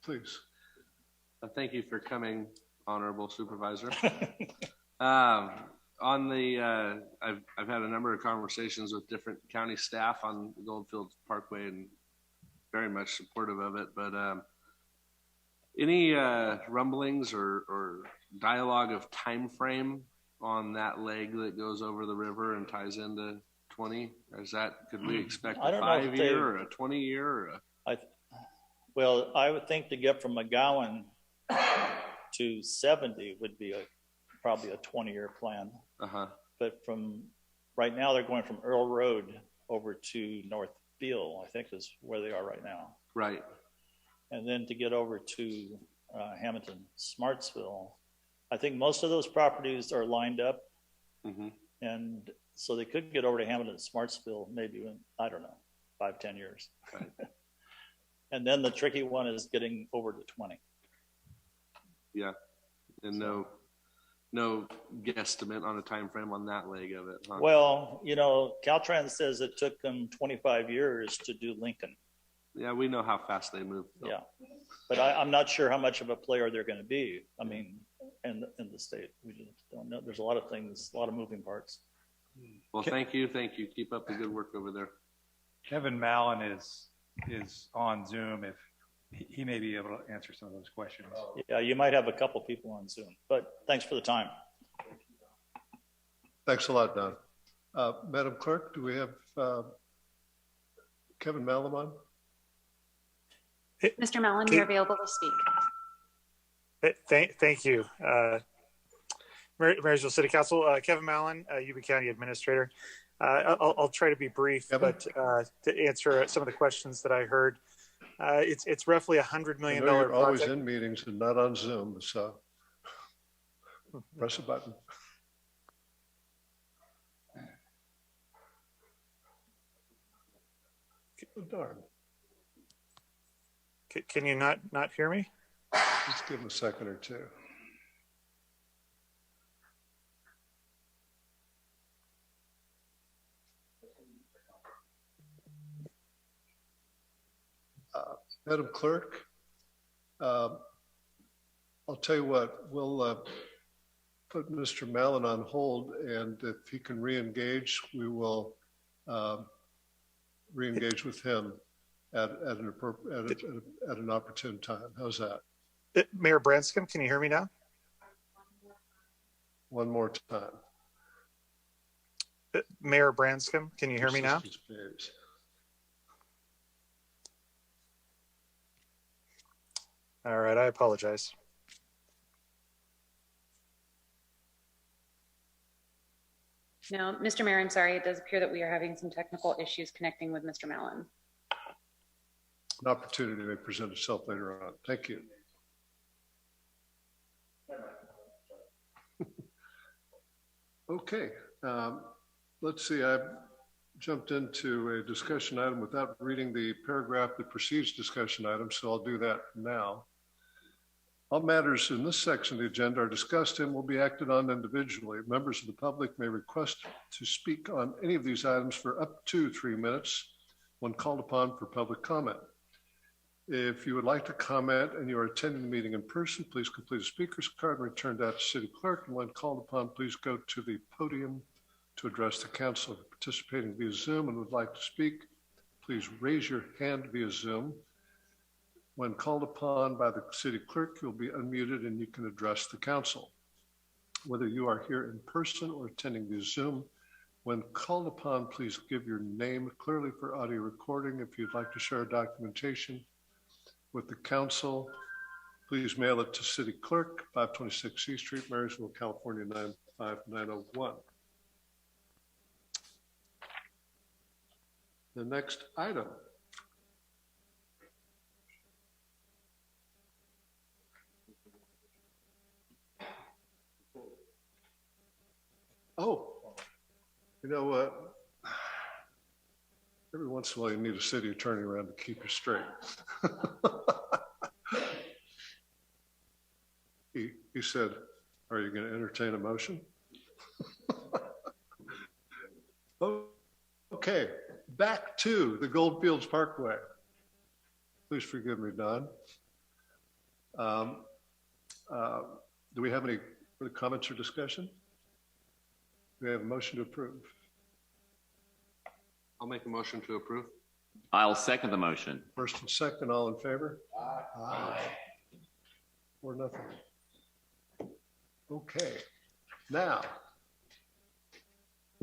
please. Thank you for coming, Honorable Supervisor. On the, I've had a number of conversations with different county staff on the Goldfields Parkway and very much supportive of it. But any rumblings or dialogue of time frame on that leg that goes over the river and ties into 20? Is that, could we expect a 5-year or a 20-year? Or well, I would think to get from McGowan to 70 would be probably a 20-year plan. But from right now, they're going from Earl Road over to North Beale, I think is where they are right now. Right. And then to get over to Hamilton Smartsville, I think most of those properties are lined up. And so they could get over to Hamilton Smartsville maybe in, I don't know, 5-10 years. Right. And then the tricky one is getting over to 20. Yeah. And so, no guesstimate on a time frame on that leg of it, huh? Well, you know, Caltrans says it took them 25 years to do Lincoln. Yeah, we know how fast they move. Though. Yeah, but I'm not sure how much of a player they're going to be. I mean, in the state, we just don't know. There's a lot of things, a lot of moving parts. Well, thank you. Keep up the good work over there. Kevin Mallon is on Zoom. If he may be able to answer some of those questions. Yeah, you might have a couple people on Zoom, but thanks for the time. Thanks a lot, Don. Madam Clerk, do we have Kevin Mallon on? Mr. Mallon, you're available to speak. Thank you. Marysville City Council, Kevin Mallon, Yuba County Administrator. I'll try to be brief, but to answer some of the questions that I heard, it's roughly $100 million. You're always in meetings and not on Zoom, so press a button. Oh, darn. Can you not hear me? Just give him a second or two. Madam Clerk, I'll tell you what, we'll put Mr. Mallon on hold, and if he can re-engage, we will re-engage with him at an opportune time. How's that? Mayor Branscombe, can you hear me now? One more time. Mayor Branscombe, can you hear me now? All right, I apologize. No, Mr. Mayor, I'm sorry. It does appear that we are having some technical issues connecting with Mr. Mallon. An opportunity may present itself later on. Thank you. Okay, let's see. I jumped into a discussion item without reading the paragraph that precedes discussion items, so I'll do that now. All matters in this section of the agenda are discussed and will be acted on individually. Members of the public may request to speak on any of these items for up to 3 minutes when called upon for public comment. If you would like to comment and you are attending the meeting in person, please complete a speaker's card and return that to City Clerk. And when called upon, please go to the podium to address the council. If participating via Zoom and would like to speak, please raise your hand via Zoom. When called upon by the City Clerk, you'll be unmuted and you can address the council. Whether you are here in person or attending via Zoom, when called upon, please give your name clearly for audio recording. If you'd like to share documentation with the council, please mail it to City Clerk, 526 C Street, Marysville, California, 95901. The next item. Oh, you know what? Every once in a while you need a city attorney around to keep you straight. He said, are you going to entertain a motion? Okay, back to the Goldfields Parkway. Please forgive me, Don. Do we have any further comments or discussion? Do we have a motion to approve? I'll make a motion to approve. I'll second the motion. First and second, all in favor? Aye. Or nothing. Okay, now,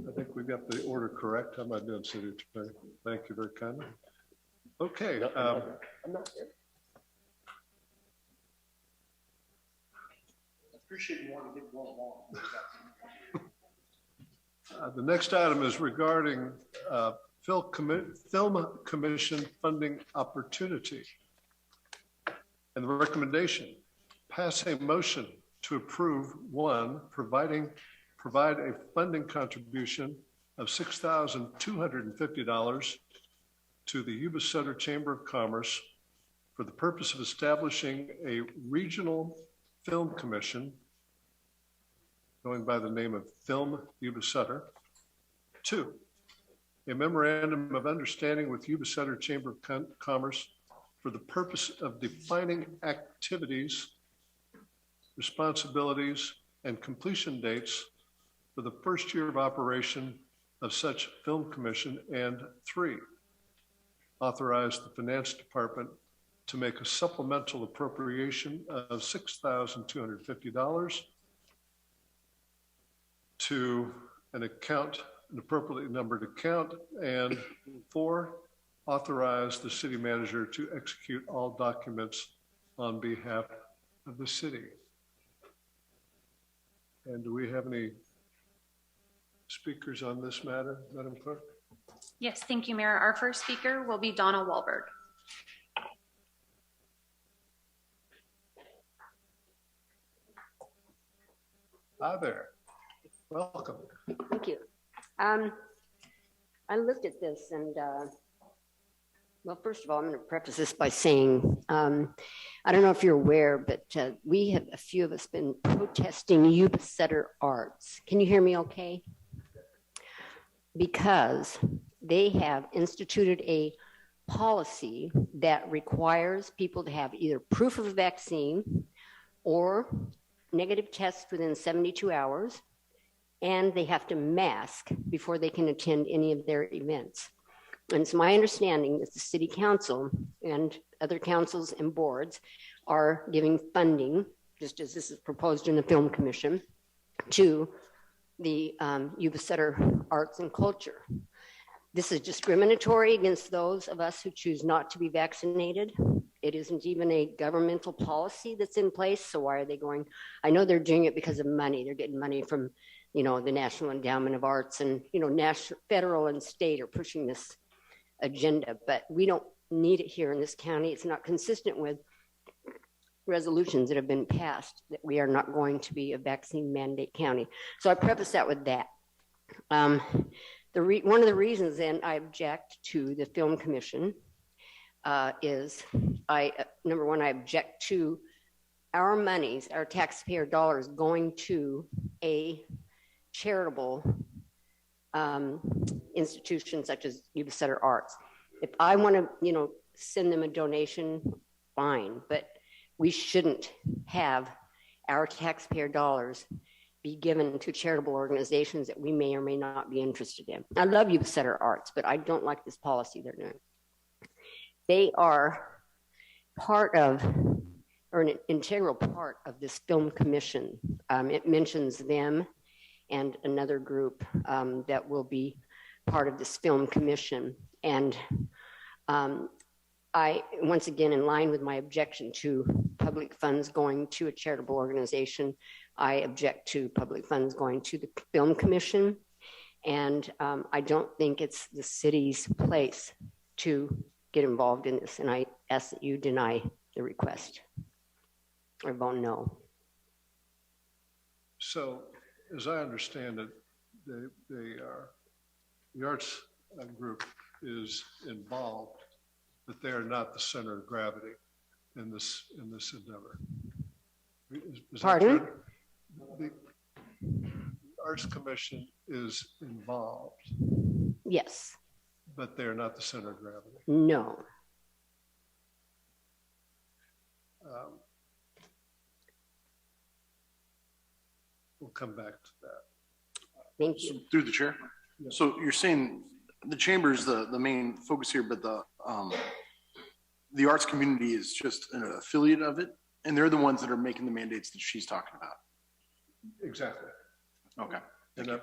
I think we got the order correct. How am I doing, City Attorney? Thank you very kindly. Okay. I'm not there. Appreciate you wanting to get going along. The next item is regarding Film Commission funding opportunity. And the recommendation, pass a motion to approve one, provide a funding contribution of $6,250 to the Yuba-Sutter Chamber of Commerce for the purpose of establishing a regional film commission going by the name of Film Yuba-Sutter. 2, a memorandum of understanding with Yuba-Sutter Chamber of Commerce for the purpose of defining activities, responsibilities, and completion dates for the first year of operation of such film commission. And 3, authorize the finance department to make a supplemental appropriation of $6,250 to an appropriately numbered account. And 4, authorize the city manager to execute all documents on behalf of the city. And do we have any speakers on this matter, Madam Clerk? Yes, thank you, Mayor. Our first speaker will be Donna Wahlberg. Hi there. Welcome. Thank you. I looked at this and, well, first of all, I'm going to preface this by saying, I don't know if you're aware, but we have, a few of us, been protesting Yuba-Sutter Arts. Can you hear me okay? Because they have instituted a policy that requires people to have either proof of a vaccine or negative tests within 72 hours, and they have to mask before they can attend any of their events. And it's my understanding that the City Council and other councils and boards are giving funding, just as this is proposed in the Film Commission, to the Yuba-Sutter Arts and Culture. This is discriminatory against those of us who choose not to be vaccinated. It isn't even a governmental policy that's in place, so why are they going? I know they're doing it because of money. They're getting money from, you know, the National Endowment of Arts, and, you know, national, federal and state are pushing this agenda, but we don't need it here in this county. It's not consistent with resolutions that have been passed that we are not going to be a vaccine mandate county. So I preface that with that. One of the reasons then I object to the Film Commission is number one, I object to our monies, our taxpayer dollars going to a charitable institution such as Yuba-Sutter Arts. If I want to, you know, send them a donation, fine, but we shouldn't have our taxpayer dollars be given to charitable organizations that we may or may not be interested in. I love Yuba-Sutter Arts, but I don't like this policy they're doing. They are part of, or an integral part of this Film Commission. It mentions them and another group that will be part of this Film Commission. And I, once again, in line with my objection to public funds going to a charitable organization, I object to public funds going to the Film Commission. And I don't think it's the city's place to get involved in this. And I ask that you deny the request or vote no. So, as I understand it, the arts group is involved, but they are not the center of gravity in this endeavor. Is Pardon? The Arts Commission is involved. Yes. But they are not the center of gravity. No. come back to that. Thank you. Through the chair. Yeah. So you're saying the chamber is the main focus here, but the arts community is just an affiliate of it, and they're the ones that are making the mandates that she's talking about. Exactly. Okay. And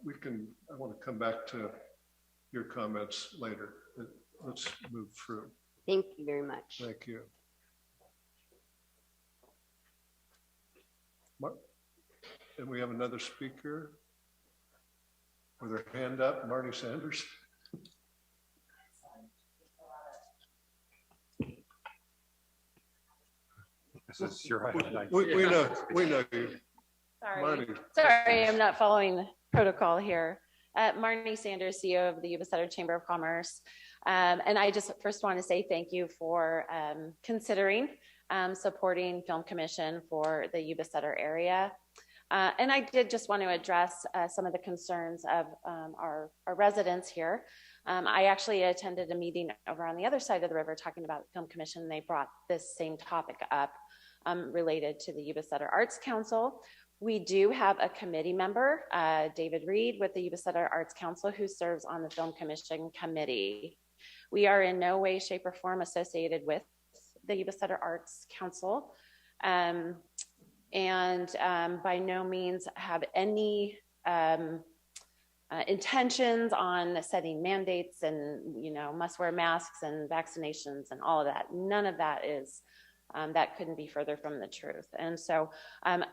we can, I want to come back to your comments later. Let's move through. Thank you very much. Thank you. Mark? And we have another speaker with her hand up, Marty Sanders. This is your item. We know you. Marty. Sorry, I'm not following the protocol here. Martini Sanders, CEO of the Yuba-Sutter Chamber of Commerce. And I just first want to say thank you for considering supporting Film Commission for the Yuba-Sutter area. And I did just want to address some of the concerns of our residents here. I actually attended a meeting over on the other side of the river talking about Film Commission. They brought this same topic up related to the Yuba-Sutter Arts Council. We do have a committee member, David Reed, with the Yuba-Sutter Arts Council, who serves on the Film Commission committee. We are in no way, shape, or form associated with the Yuba-Sutter Arts Council, and by no means have any intentions on setting mandates and, you know, must wear masks and vaccinations and all of that. None of that is. That couldn't be further from the truth. And so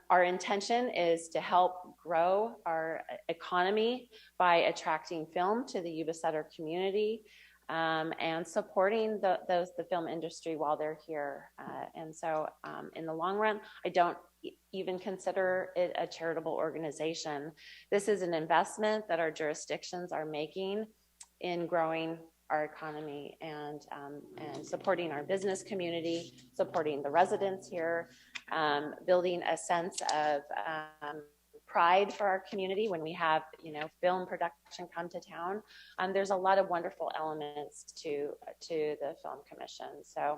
our intention is to help grow our economy by attracting film to the Yuba-Sutter community and supporting the film industry while they're here. And so in the long run, I don't even consider it a charitable organization. This is an investment that our jurisdictions are making in growing our economy and supporting our business community, supporting the residents here, building a sense of pride for our community when we have, you know, film production come to town. There's a lot of wonderful elements to the Film Commission. So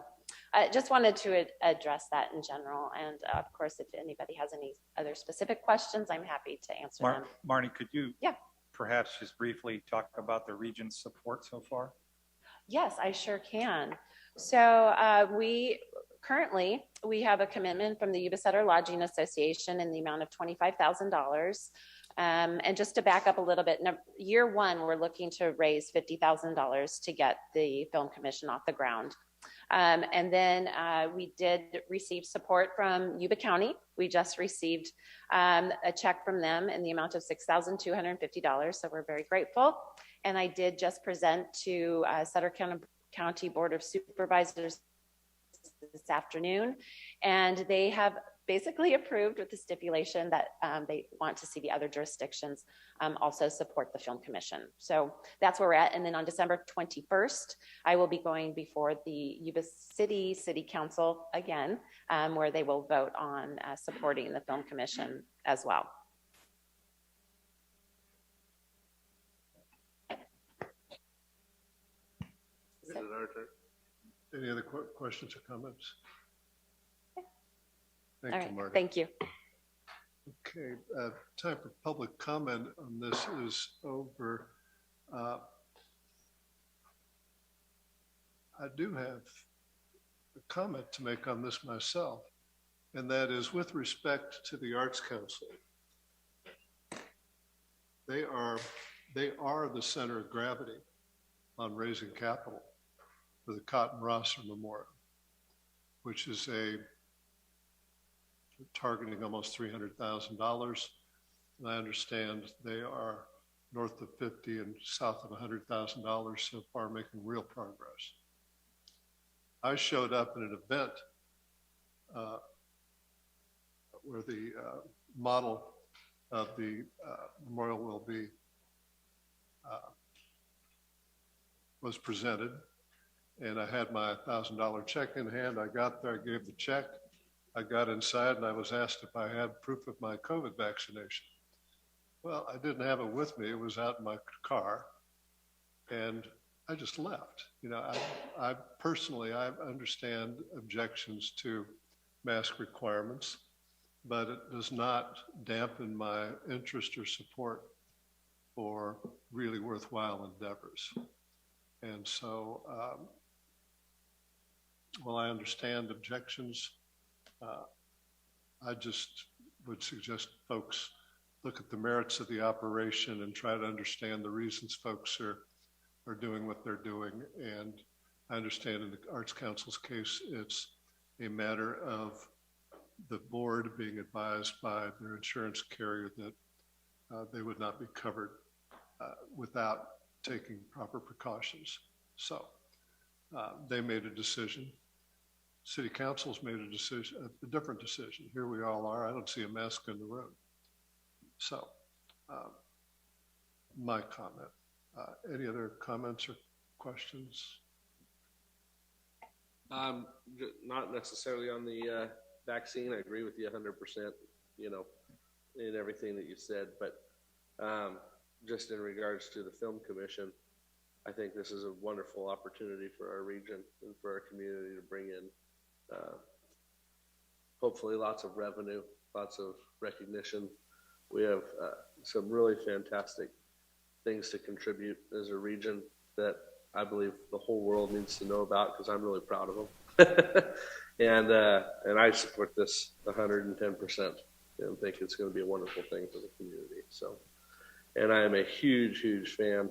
I just wanted to address that in general. And of course, if anybody has any other specific questions, I'm happy to answer them. Marnie, could you perhaps just briefly talk about the region's support so far? Yes, I sure can. So we have a commitment from the Yuba-Sutter Lodging Association in the amount of $25,000. And just to back up a little bit, year one, we're looking to raise $50,000 to get the Film Commission off the ground. And then we did receive support from Yuba County. We just received a check from them in the amount of $6,250. So we're very grateful. And I did just present to Sutter County Board of Supervisors this afternoon. And they have basically approved with the stipulation that they want to see the other jurisdictions also support the Film Commission. So that's where we're at. And then on December 21st, I will be going before the Yuba City Council again, where they will vote on supporting the Film Commission as well. Any other questions or comments? Thank you, Marty. Thank you. Okay, time for public comment on this is over. I do have a comment to make on this myself, and that is with respect to the Arts Council. They are the center of gravity on raising capital for the Cotton Rosser Memorial, which is targeting almost $300,000. And I understand they are north of 50 and south of $100,000 so far, making real progress. I showed up at an event where the model of the memorial will be was presented, and I had my $1,000 check in hand. I got there, I gave the check. I got inside and I was asked if I had proof of my COVID vaccination. Well, I didn't have it with me. It was out in my car, and I just left. You know, I personally understand objections to mask requirements, but it does not dampen my interest or support for really worthwhile endeavors. And so, while I understand objections, I just would suggest folks look at the merits of the operation and try to understand the reasons folks are doing what they're doing. And I understand in the Arts Council's case, it's a matter of the board being advised by their insurance carrier that they would not be covered without taking proper precautions. So they made a decision. City Council's made a decision, a different decision. Here we all are. I don't see a mask in the room. So my comment. Any other comments or questions? Not necessarily on the vaccine. I agree with you 100%, you know, in everything that you said, but just in regards to the Film Commission, I think this is a wonderful opportunity for our region and for our community to bring in hopefully lots of revenue, lots of recognition. We have some really fantastic things to contribute as a region that I believe the whole world needs to know about, because I'm really proud of them. and I support this 110% and think it's going to be a wonderful thing for the community. So, and I am a huge, huge fan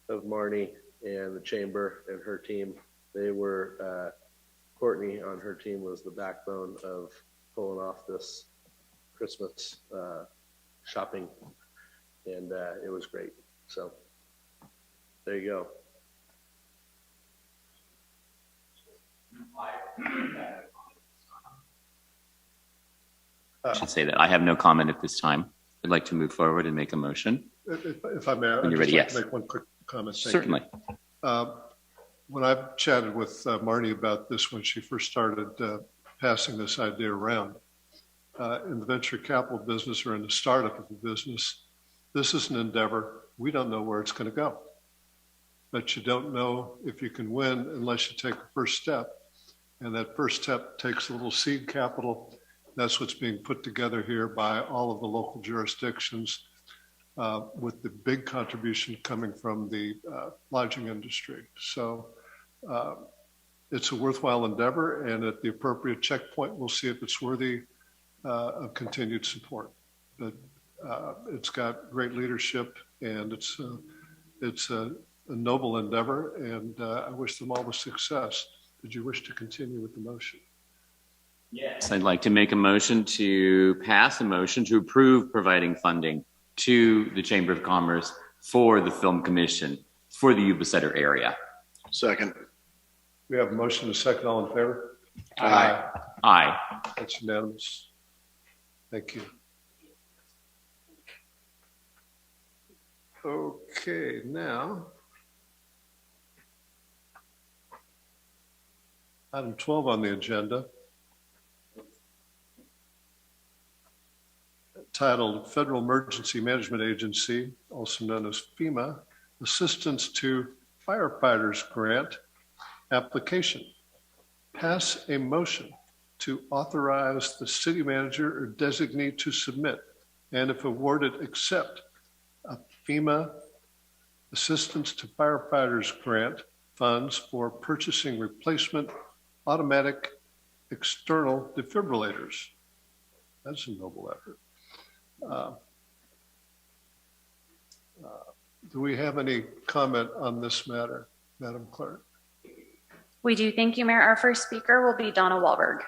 of Marnie and the chamber and her team. They were, Courtney on her team was the backbone of pulling off this Christmas shopping, and it was great. So there you go. I should say that I have no comment at this time. I'd like to move forward and make a motion. If I may, I'd When you're ready, like yes. to make one quick comment. Thank Certainly. you. When I've chatted with Marnie about this, when she first started passing this idea around, in the venture capital business or in the startup of the business, this is an endeavor. We don't know where it's going to go, but you don't know if you can win unless you take the first step. And that first step takes a little seed capital. That's what's being put together here by all of the local jurisdictions, with the big contribution coming from the lodging industry. So it's a worthwhile endeavor, and at the appropriate checkpoint, we'll see if it's worthy of continued support. But it's got great leadership, and it's a noble endeavor, and I wish them all the success. Did you wish to continue with the motion? Yes. I'd like to make a motion to pass a motion to approve providing funding to the Chamber of Commerce for the Film Commission for the Yuba-Sutter area. Second. We have a motion and a second. All in favor? Aye. Aye. That's unanimous. Thank you. Okay, now item 12 on the agenda, titled Federal Emergency Management Agency, also known as FEMA, Assistance to Firefighters Grant Application. Pass a motion to authorize the city manager or designee to submit, and if awarded, accept a FEMA Assistance to Firefighters Grant funds for purchasing replacement automatic external defibrillators. That's a noble effort. Do we have any comment on this matter, Madam Clerk? We do. Thank you, Mayor. Our first speaker will be Donna Wahlberg.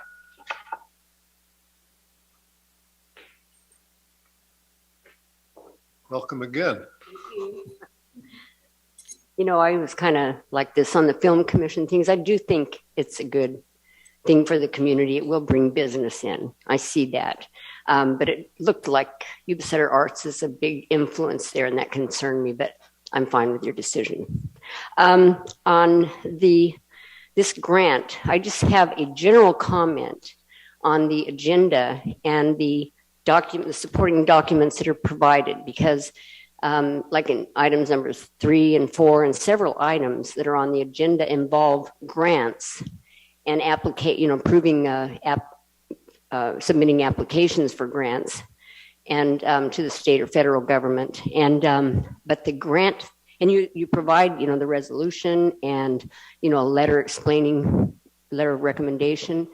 Welcome again. You know, I was kind of like this on the Film Commission things. I do think it's a good thing for the community. It will bring business in. I see that. But it looked like Yuba-Sutter Arts is a big influence there, and that concerned me, but I'm fine with your decision. On this grant, I just have a general comment on the agenda and the supporting documents that are provided, because like in items numbers 3 and 4 and several items that are on the agenda involve grants and approving submitting applications for grants and to the state or federal government. And but the grant, and you provide, the resolution and, a letter explaining, letter of recommendation,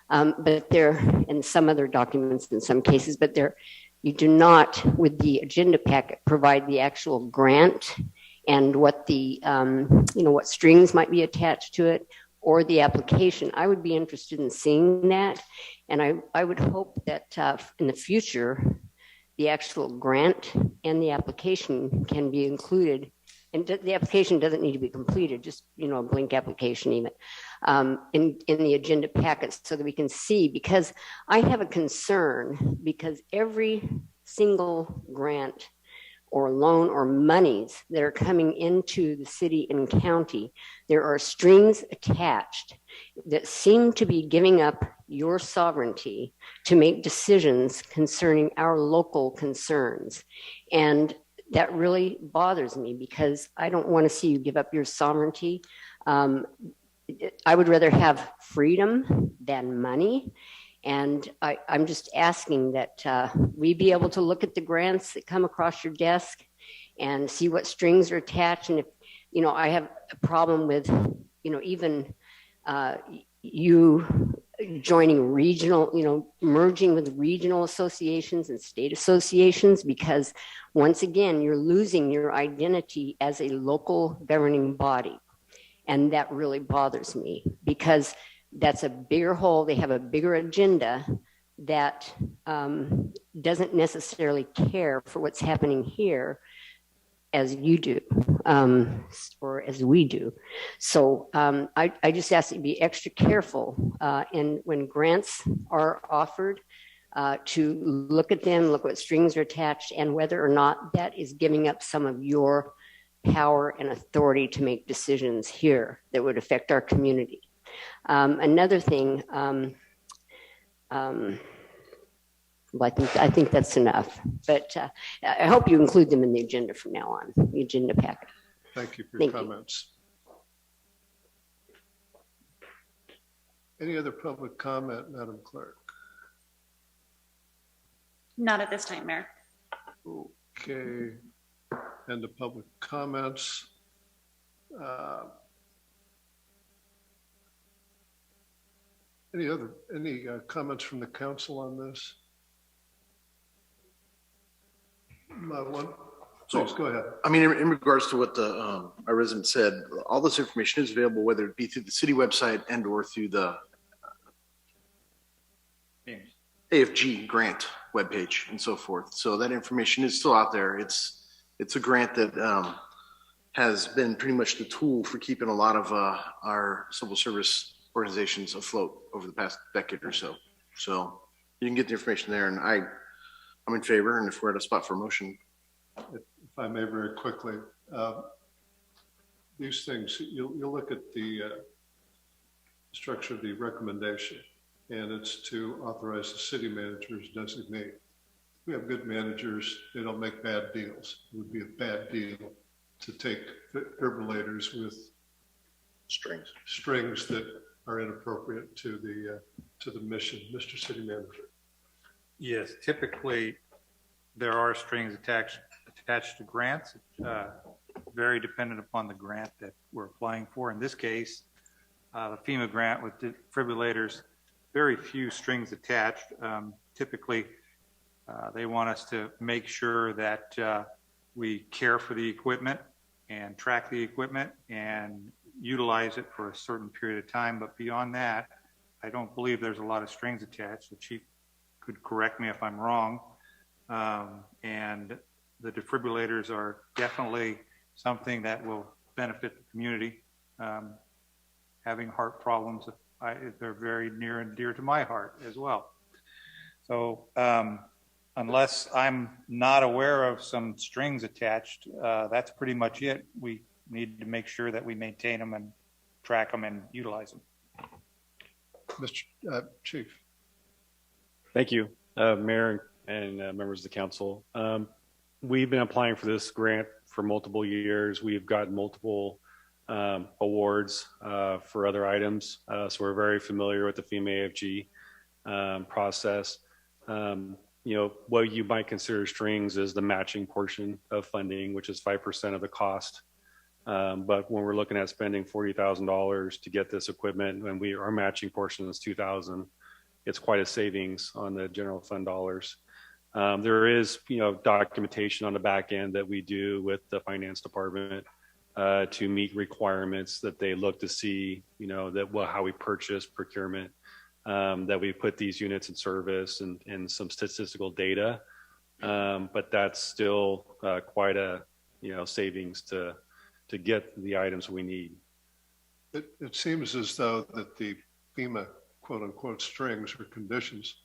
but and some other documents in some cases, but you do not, with the agenda packet, provide the actual grant and what the, what strings might be attached to it, or the application. I would be interested in seeing that. And I would hope that in the future, the actual grant and the application can be included. And the application doesn't need to be completed, just, a blank application even, in the agenda packets, so that we can see, because I have a concern, because every single grant or loan or monies that are coming into the city and county, there are strings attached that seem to be giving up your sovereignty to make decisions concerning our local concerns. And that really bothers me, because I don't want to see you give up your sovereignty. I would rather have freedom than money. And I'm just asking that we be able to look at the grants that come across your desk and see what strings are attached. And if, I have a problem with, even you joining regional, merging with regional associations and state associations, because once again, you're losing your identity as a local governing body. And that really bothers me, because that's a bigger hole. They have a bigger agenda that doesn't necessarily care for what's happening here as you do, or as we do. So I just ask that you be extra careful and when grants are offered, to look at them, look what strings are attached, and whether or not that is giving up some of your power and authority to make decisions here that would affect our community. Another thing, well, I think that's enough, but I hope you include them in the agenda from now on, the agenda packet. Thank you for your comments. Any other public comment, Madam Clerk? Not at this time, Mayor. Okay, and the public comments. Any comments from the council on this? One. Please go ahead. I mean, in regards to what our resident said, all this information is available, whether it be through the city website and or through the AFG grant webpage and so forth. So that information is still out there. It's a grant that has been pretty much the tool for keeping a lot of our civil service organizations afloat over the past decade or so. So you can get the information there, and I'm in favor. And if we're at a spot for a motion, if I may, very quickly, these things, you'll look at the structure of the recommendation, and it's to authorize the city managers designate. We have good managers, they don't make bad deals. It would be a bad deal to take defibrillators with strings that are inappropriate to the mission. Mr. City Manager. Yes, typically there are strings attached to grants, very dependent upon the grant that we're applying for. In this case, the FEMA grant with defibrillators, very few strings attached. Typically, they want us to make sure that we care for the equipment and track the equipment and utilize it for a certain period of time. But beyond that, I don't believe there's a lot of strings attached. The chief could correct me if I'm wrong. And the defibrillators are definitely something that will benefit the community. Having heart problems, they're very near and dear to my heart as well. So unless I'm not aware of some strings attached, that's pretty much it. We need to make sure that we maintain them and track them and utilize them. Mr. Chief. Thank you, Mayor and members of the council. We've been applying for this grant for multiple years. We've gotten multiple awards for other items. So we're very familiar with the FEMA AFG process. What you might consider strings is the matching portion of funding, which is 5% of the cost. But when we're looking at spending $40,000 to get this equipment, and our matching portion is $2,000, it's quite a savings on the general fund dollars. There is, documentation on the back end that we do with the finance department to meet requirements that they look to see, how we purchase procurement, that we put these units in service and some statistical data. But that's still quite a, savings to get the items we need. It seems as though that the FEMA quote unquote strings or conditions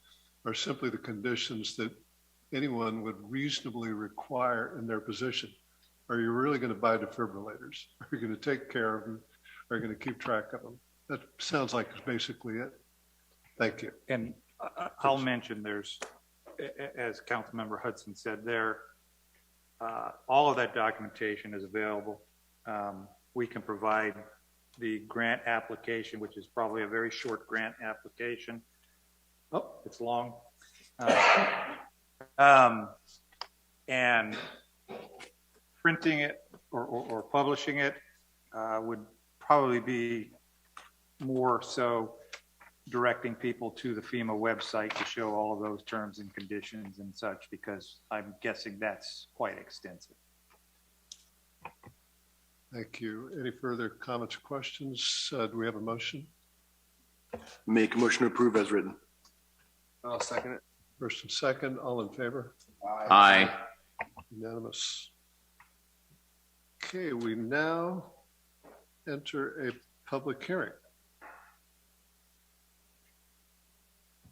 are simply the conditions that anyone would reasonably require in their position. Are you really going to buy defibrillators? Are you going to take care of them? Are you going to keep track of them? That sounds like it's basically it. Thank you. And I'll mention there's, as Councilmember Hudson said there, all of that documentation is available. We can provide the grant application, which is probably a very short grant application. Oh, it's long. And printing it or publishing it would probably be more so directing people to the FEMA website to show all of those terms and conditions and such, because I'm guessing that's quite extensive. Thank you. Any further comments or questions? Do we have a motion? Make a motion to approve as written. I'll second it. First and second, all in favor? Aye. Unanimous. Okay, we now enter a public hearing.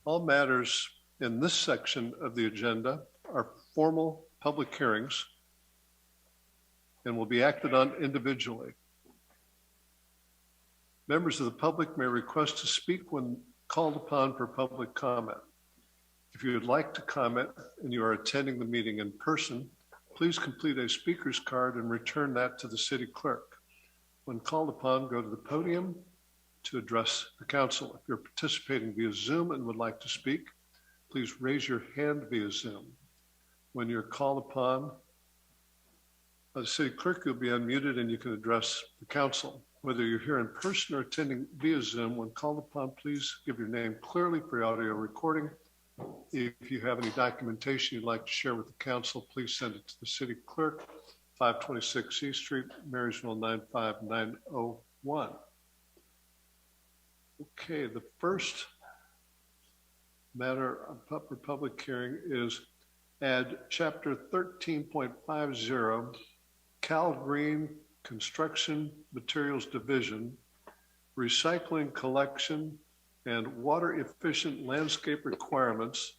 All matters in this section of the agenda are formal public hearings and will be acted on individually. Members of the public may request to speak when called upon for public comment. If you would like to comment and you are attending the meeting in person, please complete a speaker's card and return that to the city clerk. When called upon, go to the podium to address the council. If you're participating via Zoom and would like to speak, please raise your hand via Zoom. When you're called upon by the city clerk, you'll be unmuted and you can address the council. Whether you're here in person or attending via Zoom, when called upon, please give your name clearly for audio recording. If you have any documentation you'd like to share with the council, please send it to the city clerk, 526 East Street, Marysville 95901. Okay, the first matter for public hearing is add chapter 13.50, Cal Green Construction Materials Division, Recycling Collection and Water Efficient Landscape Requirements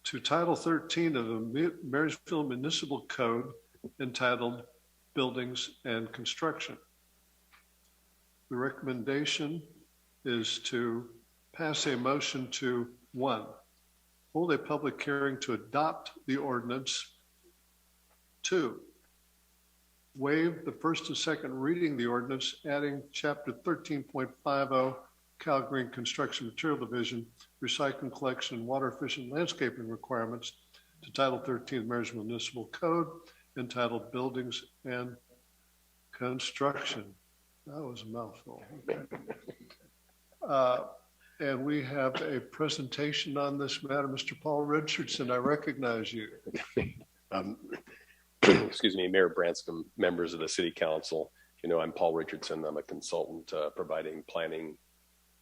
to Title 13 of the Marysville Municipal Code entitled Buildings and Construction. The recommendation is to pass a motion to 1, hold a public hearing to adopt the ordinance. 2, waive the first and second reading of the ordinance, adding chapter 13.50 Cal Green Construction Material Division, Recycling Collection and Water Efficient Landscaping Requirements to Title 13 of the Marysville Municipal Code entitled Buildings and Construction. That was a mouthful. Okay. And we have a presentation on this matter. Mr. Paul Richardson, I recognize you. Excuse me, Mayor Branscombe, members of the City Council. I'm Paul Richardson. I'm a consultant providing planning,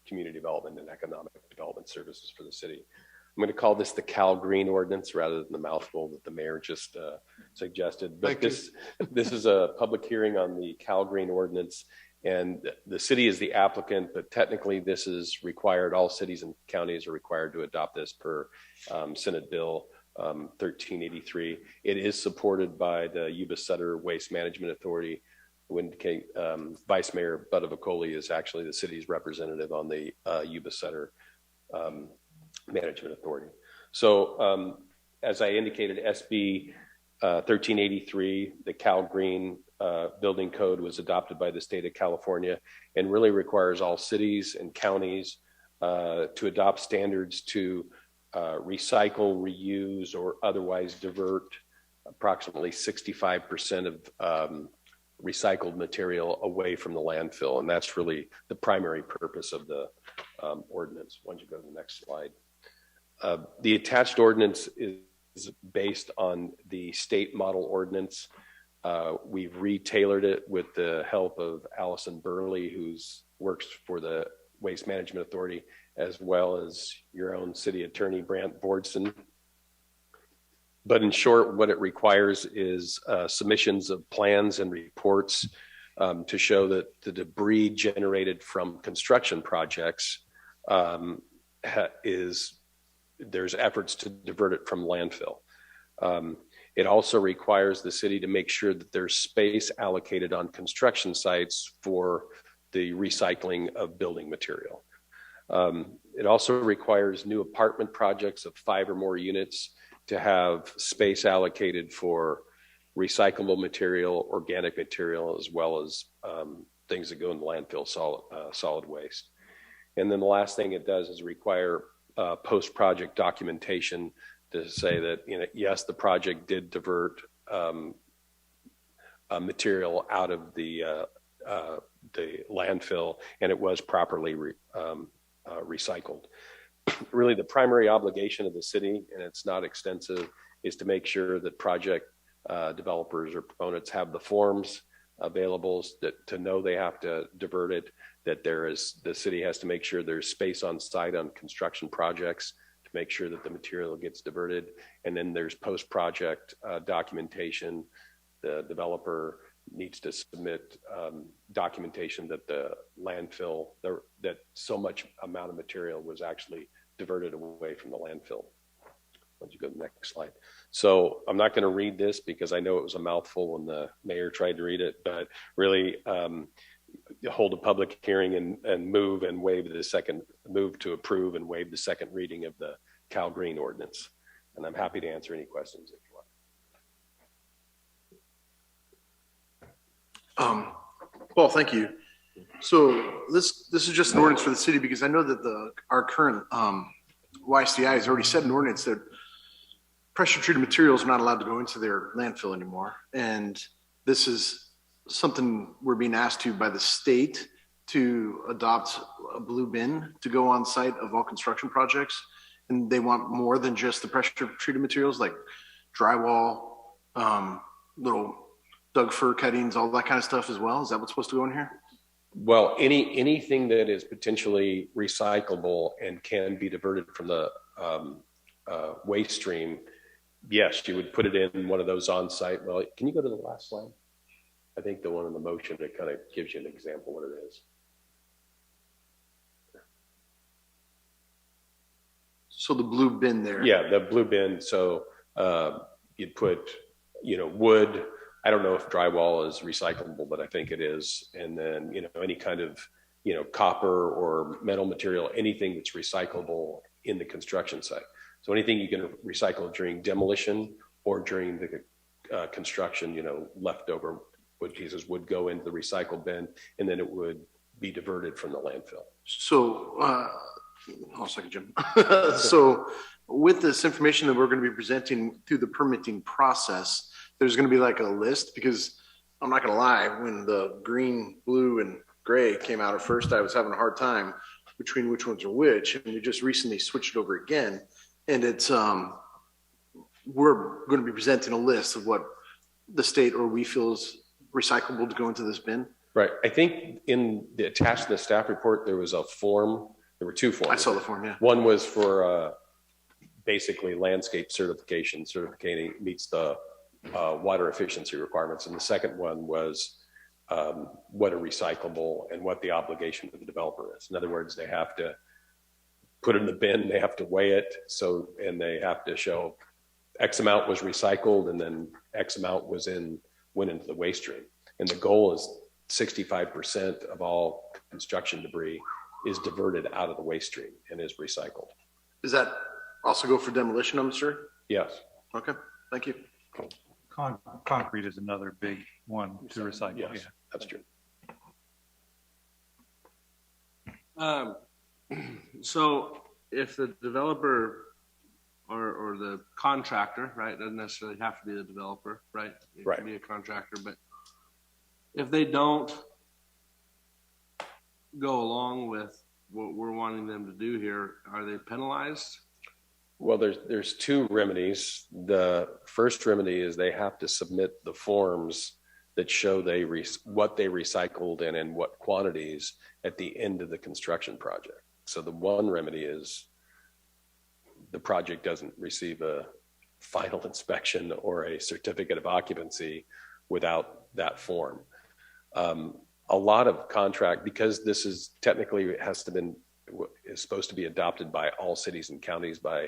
community development, and economic development services for the city. I'm going to call this the Cal Green Ordinance rather than the mouthful that the mayor just suggested. But this is a public hearing on the Cal Green Ordinance, and the city is the applicant, but technically this is required. All cities and counties are required to adopt this per Senate Bill 1383. It is supported by the Yuba-Sutter Waste Management Authority. Who indicate Vice Mayor Buttavicoli is actually the city's representative on the Yuba-Sutter Management Authority. So as I indicated, SB 1383, the Cal Green Building Code was adopted by the state of California and really requires all cities and counties to adopt standards to recycle, reuse, or otherwise divert approximately 65% of recycled material away from the landfill. And that's really the primary purpose of the ordinance. Why don't you go to the next slide? The attached ordinance is based on the state model ordinance. We've retailored it with the help of Allison Burley, who works for the Waste Management Authority, as well as your own city attorney, Brant Bordson. But in short, what it requires is submissions of plans and reports to show that the debris generated from construction projects there's efforts to divert it from landfill. It also requires the city to make sure that there's space allocated on construction sites for the recycling of building material. It also requires new apartment projects of 5 or more units to have space allocated for recyclable material, organic material, as well as things that go in the landfill, solid waste. And then the last thing it does is require post-project documentation to say that, yes, the project did divert material out of the landfill, and it was properly recycled. Really, the primary obligation of the city, and it's not extensive, is to make sure that project developers or proponents have the forms available to know they have to divert it, that the city has to make sure there's space on site on construction projects to make sure that the material gets diverted. And then there's post-project documentation. The developer needs to submit documentation that the landfill, that so much amount of material was actually diverted away from the landfill. Why don't you go to the next slide? So I'm not going to read this because I know it was a mouthful when the mayor tried to read it, but really hold a public hearing and move to approve and waive the second reading of the Cal Green ordinance. And I'm happy to answer any questions if you want. Well, thank you. So this is just an ordinance for the city, because I know that our current YCI has already set an ordinance that pressure treated materials are not allowed to go into their landfill anymore. And this is something we're being asked to by the state to adopt a blue bin to go on site of all construction projects. And they want more than just the pressure treated materials like drywall, little Doug fir cuttings, all that kind of stuff as well. Is that what's supposed to go in here? Well, anything that is potentially recyclable and can be diverted from the waste stream, yes, you would put it in one of those on site. Well, can you go to the last slide? I think the one in the motion that kind of gives you an example what it is. So the blue bin there. Yeah, the blue bin. So you'd put, wood. I don't know if drywall is recyclable, but I think it is. And then, any kind of, copper or metal material, anything that's recyclable in the construction site. So anything you can recycle during demolition or during the construction, leftover wood pieces would go into the recycle bin, and then it would be diverted from the landfill. So, hold a second, Jim. So with this information that we're going to be presenting through the permitting process, there's going to be like a list, because I'm not going to lie, when the green, blue, and gray came out at first, I was having a hard time between which ones are which. And we just recently switched over again. And it's, we're going to be presenting a list of what the state or we feel is recyclable to go into this bin. Right. I think attached to the staff report, there was a form. There were 2 forms. I saw the form, yeah. One was for basically landscape certification meets the water efficiency requirements. And the second one was what are recyclable and what the obligation of the developer is. In other words, they have to put it in the bin, they have to weigh it. And they have to show X amount was recycled and then X amount went into the waste stream. And the goal is 65% of all construction debris is diverted out of the waste stream and is recycled. Does that also go for demolition, I'm sure? Yes. Okay, thank you. Concrete is another big one to recycle. Yes, yeah. That's true. So if the developer or the contractor, right, doesn't necessarily have to be the developer, right? It Right. can be a contractor, but if they don't go along with what we're wanting them to do here, are they penalized? Well, there's two remedies. The first remedy is they have to submit the forms that show what they recycled and in what quantities at the end of the construction project. So the one remedy is the project doesn't receive a final inspection or a certificate of occupancy without that form. A lot of contract, because this is technically is supposed to be adopted by all cities and counties by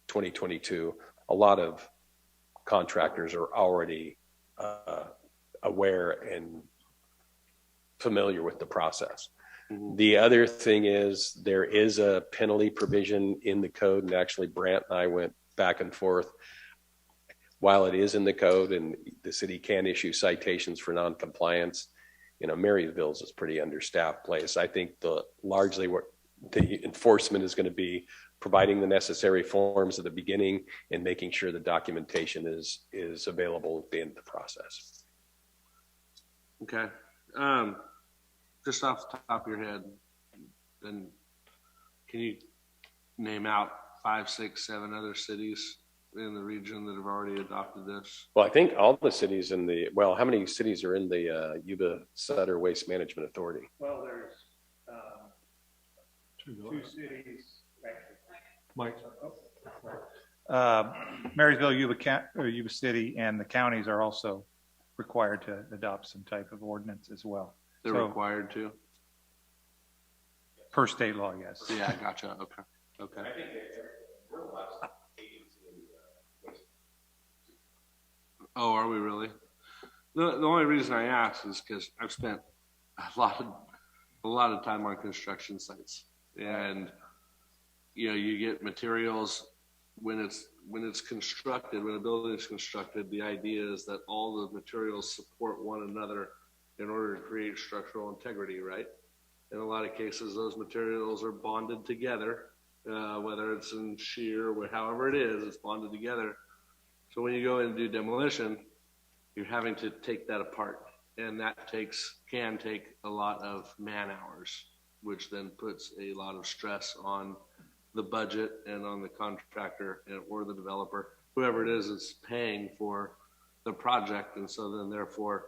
2022. A lot of contractors are already aware and familiar with the process. Mm-hmm. The other thing is there is a penalty provision in the code, and actually Brant and I went back and forth. While it is in the code and the city can issue citations for non-compliance, Marysville is a pretty understaffed place. I think largely what the enforcement is going to be providing the necessary forms at the beginning and making sure the documentation is available at the end of the process. Okay. Just off the top of your head, then can you name out 5, 6, 7 other cities in the region that have already adopted this? Well, I think all the cities how many cities are in the Yuba-Sutter Waste Management Authority? Well, there's two cities. Mike. Marysville, Yuba City, and the counties are also required to adopt some type of ordinance as well. They're required to? Per state law, yes. Yeah, gotcha. Okay. I think Oh, are we really? The only reason I ask is because I've spent a lot of time on construction sites, and you get materials when it's constructed, when a building is constructed. The idea is that all the materials support one another in order to create structural integrity, right? In a lot of cases, those materials are bonded together, whether it's in shear or however it is, it's bonded together. So when you go in and do demolition, you're having to take that apart, and that can take a lot of man hours, which then puts a lot of stress on the budget and on the contractor or the developer, whoever it is paying for the project. And so then therefore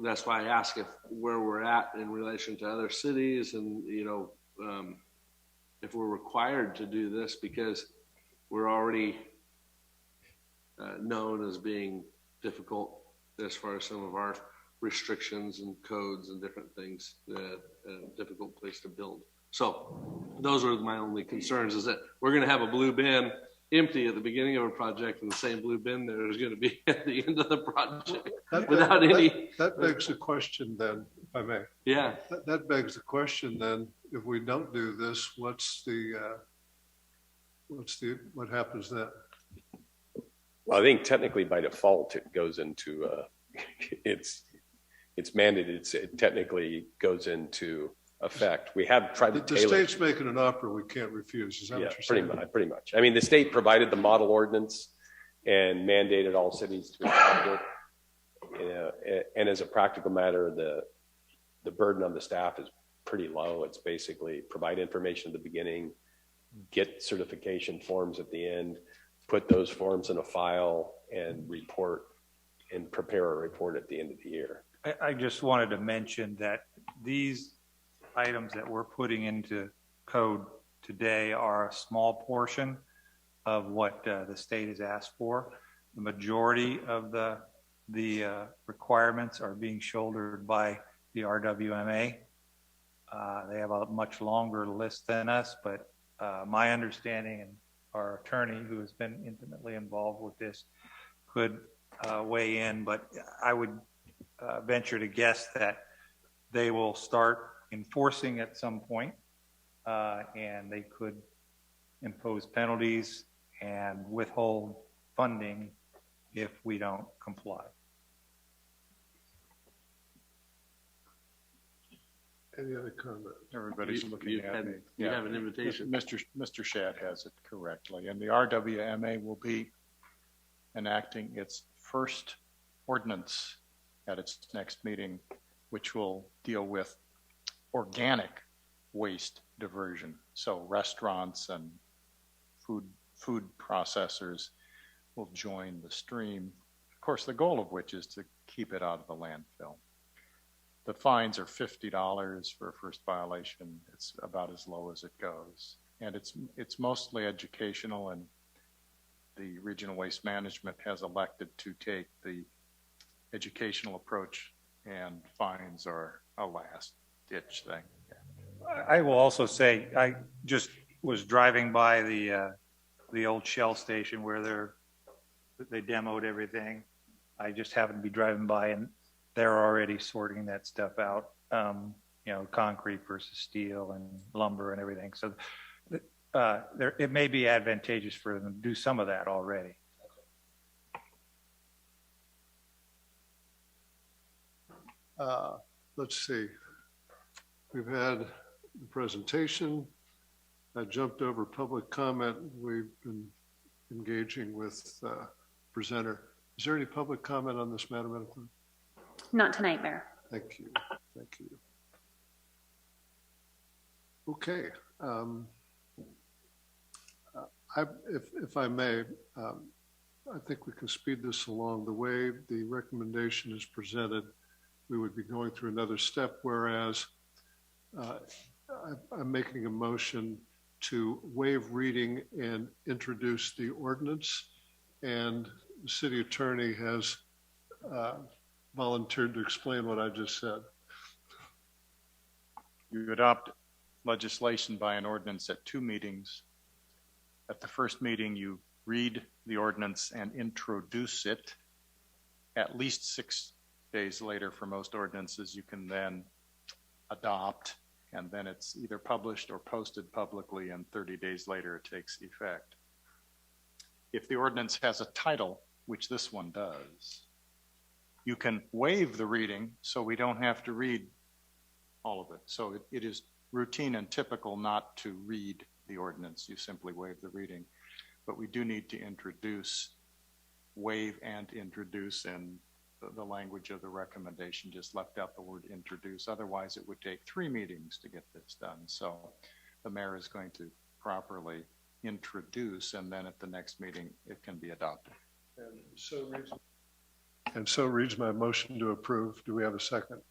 that's why I ask where we're at in relation to other cities, and if we're required to do this, because we're already known as being difficult as far as some of our restrictions and codes and different things, difficult place to build. So those are my only concerns, is that we're going to have a blue bin empty at the beginning of a project, and the same blue bin there is going to be at the end of the project without any. That begs the question then, if I may. Yeah. That begs the question then, if we don't do this, what happens then? Well, I think technically by default it goes into it's mandated. It technically goes into effect. We have tried to the state's making an offer we can't refuse. Is that what you're saying? Pretty much. I mean, the state provided the model ordinance and mandated all cities to adopt it. And as a practical matter, the burden on the staff is pretty low. It's basically provide information at the beginning, get certification forms at the end, put those forms in a file, and prepare a report at the end of the year. I just wanted to mention that these items that we're putting into code today are a small portion of what the state has asked for. The majority of the requirements are being shouldered by the RWMA. They have a much longer list than us, but my understanding, and our attorney, who has been intimately involved with this, could weigh in, but I would venture to guess that they will start enforcing at some point, and they could impose penalties and withhold funding if we don't comply. Any other comment? Everybody's looking You at me. have an invitation. Mr. Shad has it correctly, and the RWMA will be enacting its first ordinance at its next meeting, which will deal with organic waste diversion. So restaurants and food processors will join the stream. Of course, the goal of which is to keep it out of the landfill. The fines are $50 for a first violation. It's about as low as it goes. And it's mostly educational, and the Regional Waste Management has elected to take the educational approach, and fines are a last ditch thing. I will also say, I just was driving by the old Shell station where they demoed everything. I just happened to be driving by, and they're already sorting that stuff out, concrete versus steel and lumber and everything. So it may be advantageous for them to do some of that already. Let's see. We've had the presentation. I jumped over public comment. We've been engaging with presenter. Is there any public comment on this matter, Madam Clerk? Not tonight, Mayor. Thank you. Thank you. Okay. If I may, I think we can speed this along. The way the recommendation is presented, we would be going through another step, whereas I'm making a motion to waive reading and introduce the ordinance, and the city attorney has volunteered to explain what I just said. You adopt legislation by an ordinance at 2 meetings. At the first meeting, you read the ordinance and introduce it. At least 6 days later, for most ordinances, you can then adopt, and then it's either published or posted publicly, and 30 days later it takes effect. If the ordinance has a title, which this one does, you can waive the reading so we don't have to read all of it. So it is routine and typical not to read the ordinance. You simply waive the reading. But we do need to waive and introduce, and the language of the recommendation just left out the word introduce. Otherwise, it would take 3 meetings to get this done. So the mayor is going to properly introduce, and then at the next meeting, it can be adopted. And so reads my motion to approve. Do we have a second?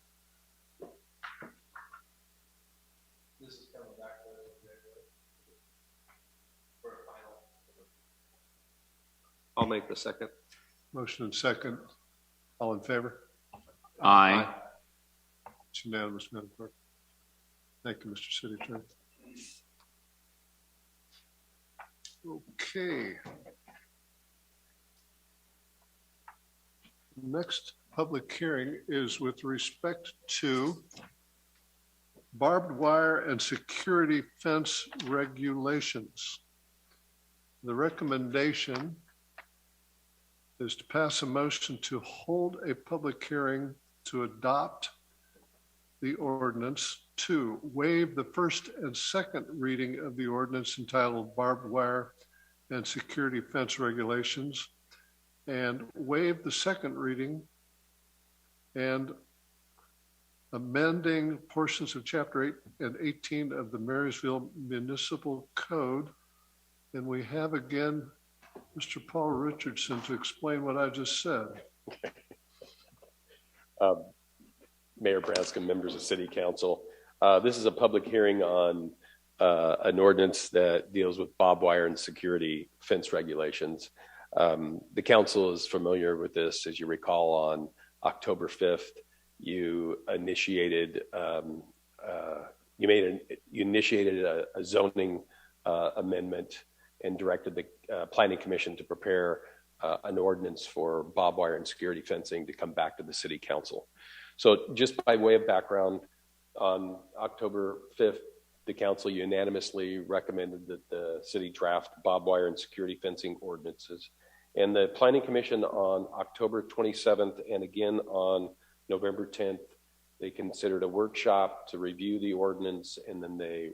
This is coming back for a final. I'll make the second. Motion and second. All in favor? Aye. It's unanimous, Madam Clerk. Thank you, Mr. City Attorney. Okay. Next public hearing is with respect to barbed wire and security fence regulations. The recommendation is to pass a motion to hold a public hearing to adopt the ordinance, to waive the first and second reading of the ordinance entitled Barbed Wire and Security Fence Regulations, and waive the second reading and amending portions of Chapter 8 and 18 of the Marysville Municipal Code. And we have again Mr. Paul Richardson to explain what I just said. Mayor Branscombe, members of City Council. This is a public hearing on an ordinance that deals with barbed wire and security fence regulations. The council is familiar with this. As you recall, on October 5th, you initiated a zoning amendment and directed the Planning Commission to prepare an ordinance for barbed wire and security fencing to come back to the City Council. So just by way of background, on October 5th, the council unanimously recommended that the city draft barbed wire and security fencing ordinances. And the Planning Commission on October 27th and again on November 10th They considered a workshop to review the ordinance, and then they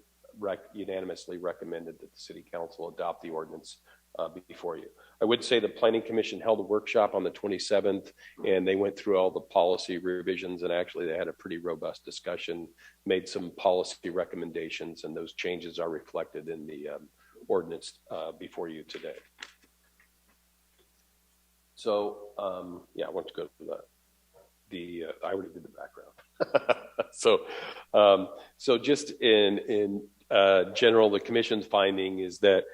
unanimously recommended that the City Council adopt the ordinance before you. I would say the Planning Commission held a workshop on the 27th, and they went through all the policy revisions, and actually they had a pretty robust discussion, made some policy recommendations, and those changes are reflected in the ordinance before you today. So yeah, I want to go to I already did the background. So just in general, the commission's finding is that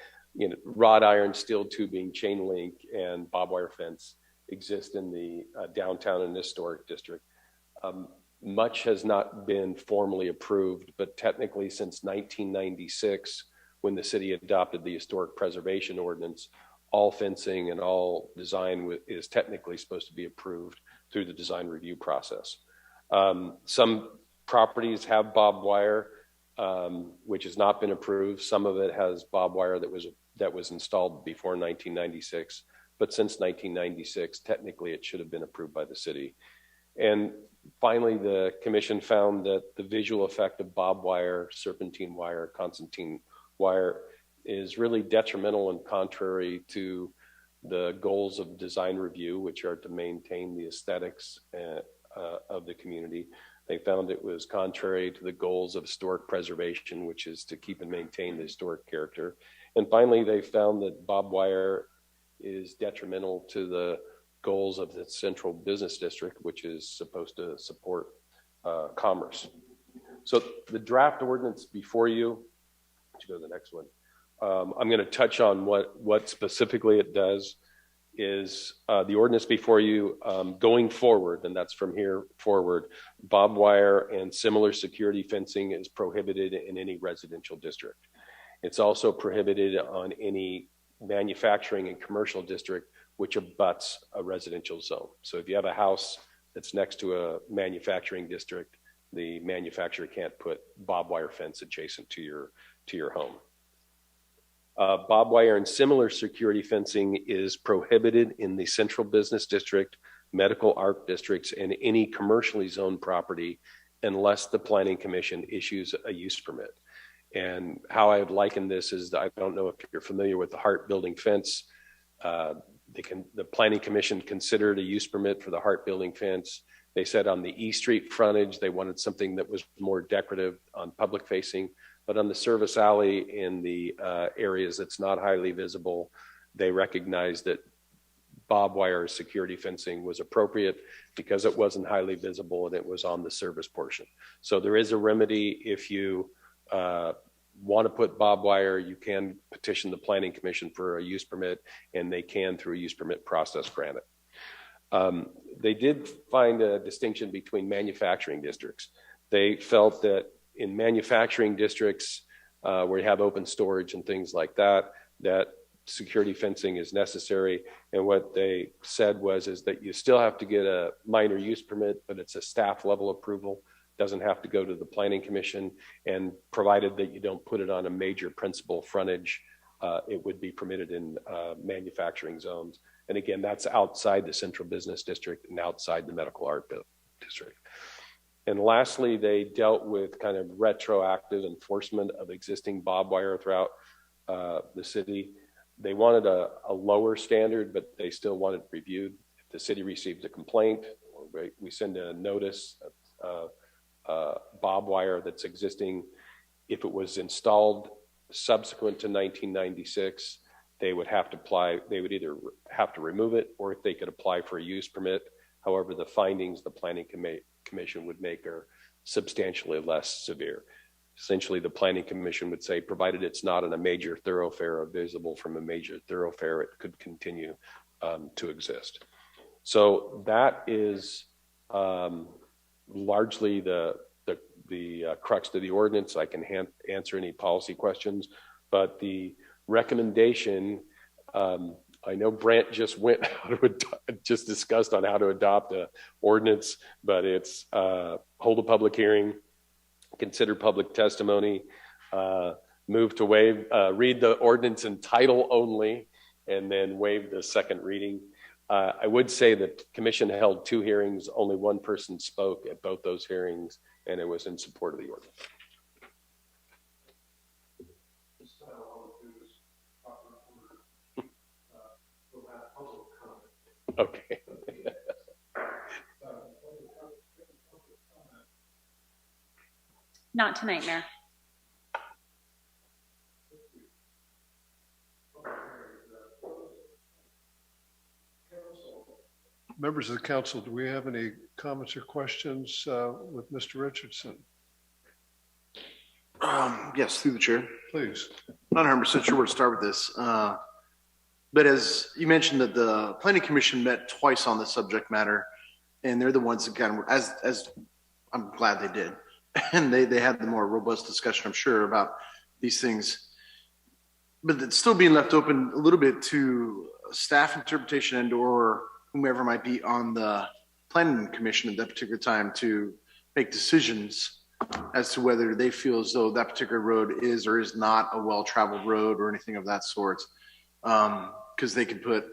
wrought iron, steel tubing, chain link, and barbed wire fence exist in the downtown and historic district. Much has not been formally approved, but technically since 1996, when the city adopted the historic preservation ordinance, all fencing and all design is technically supposed to be approved through the design review process. Some properties have barbed wire, which has not been approved. Some of it has barbed wire that was installed before 1996, but since 1996, technically it should have been approved by the city. And finally, the commission found that the visual effect of barbed wire, serpentine wire, concertina wire is really detrimental and contrary to the goals of design review, which are to maintain the aesthetics of the community. They found it was contrary to the goals of historic preservation, which is to keep and maintain the historic character. And finally, they found that barbed wire is detrimental to the goals of the central business district, which is supposed to support commerce. So the draft ordinance before you, let's go to the next one. I'm going to touch on what specifically it does. Is the ordinance before you going forward, and that's from here forward, barbed wire and similar security fencing is prohibited in any residential district. It's also prohibited on any manufacturing and commercial district which abuts a residential zone. So if you have a house that's next to a manufacturing district, the manufacturer can't put barbed wire fence adjacent to your home. Barbed wire and similar security fencing is prohibited in the central business district, medical art districts, and any commercially zoned property unless the Planning Commission issues a use permit. And how I would liken this is, I don't know if you're familiar with the Hart Building fence. The Planning Commission considered a use permit for the Hart Building fence. They said on the East Street frontage, they wanted something that was more decorative on public facing. But on the service alley in the areas that's not highly visible, they recognized that barbed wire security fencing was appropriate because it wasn't highly visible and it was on the service portion. So there is a remedy. If you want to put barbed wire, you can petition the Planning Commission for a use permit, and they can, through a use permit process, grant it. They did find a distinction between manufacturing districts. They felt that in manufacturing districts where you have open storage and things like that, that security fencing is necessary. And what they said is that you still have to get a minor use permit, but it's a staff level approval. Doesn't have to go to the Planning Commission, and provided that you don't put it on a major principal frontage, it would be permitted in manufacturing zones. And again, that's outside the central business district and outside the medical art district. And lastly, they dealt with kind of retroactive enforcement of existing barbed wire throughout the city. They wanted a lower standard, but they still wanted it reviewed. If the city receives a complaint, we send a notice of barbed wire that's existing. If it was installed subsequent to 1996, they would have to apply. They would either have to remove it, or if they could apply for a use permit. However, the findings the Planning Commission would make are substantially less severe. Essentially, the Planning Commission would say, provided it's not in a major thoroughfare or visible from a major thoroughfare, it could continue to exist. So that is largely the crux of the ordinance. I can answer any policy questions, but the recommendation, I know Brant just just discussed on how to adopt an ordinance, but it's hold a public hearing, consider public testimony, move to waive, read the ordinance in title only, and then waive the second reading. I would say that the commission held 2 hearings. Only one person spoke at both those hearings, and it was in support of the ordinance. Okay. Not tonight, Mayor. Members of the council, do we have any comments or questions with Mr. Richardson? Yes, through the chair. Please. Not 100% sure where to start with this. But as you mentioned that the planning commission met twice on the subject matter, and they're the ones that kind of, as I'm glad they did. And they had the more robust discussion, I'm sure, about these things. But it's still being left open a little bit to staff interpretation and or whomever might be on the planning commission at that particular time to make decisions as to whether they feel as though that particular road is or is not a well-traveled road or anything of that sort. Because they could put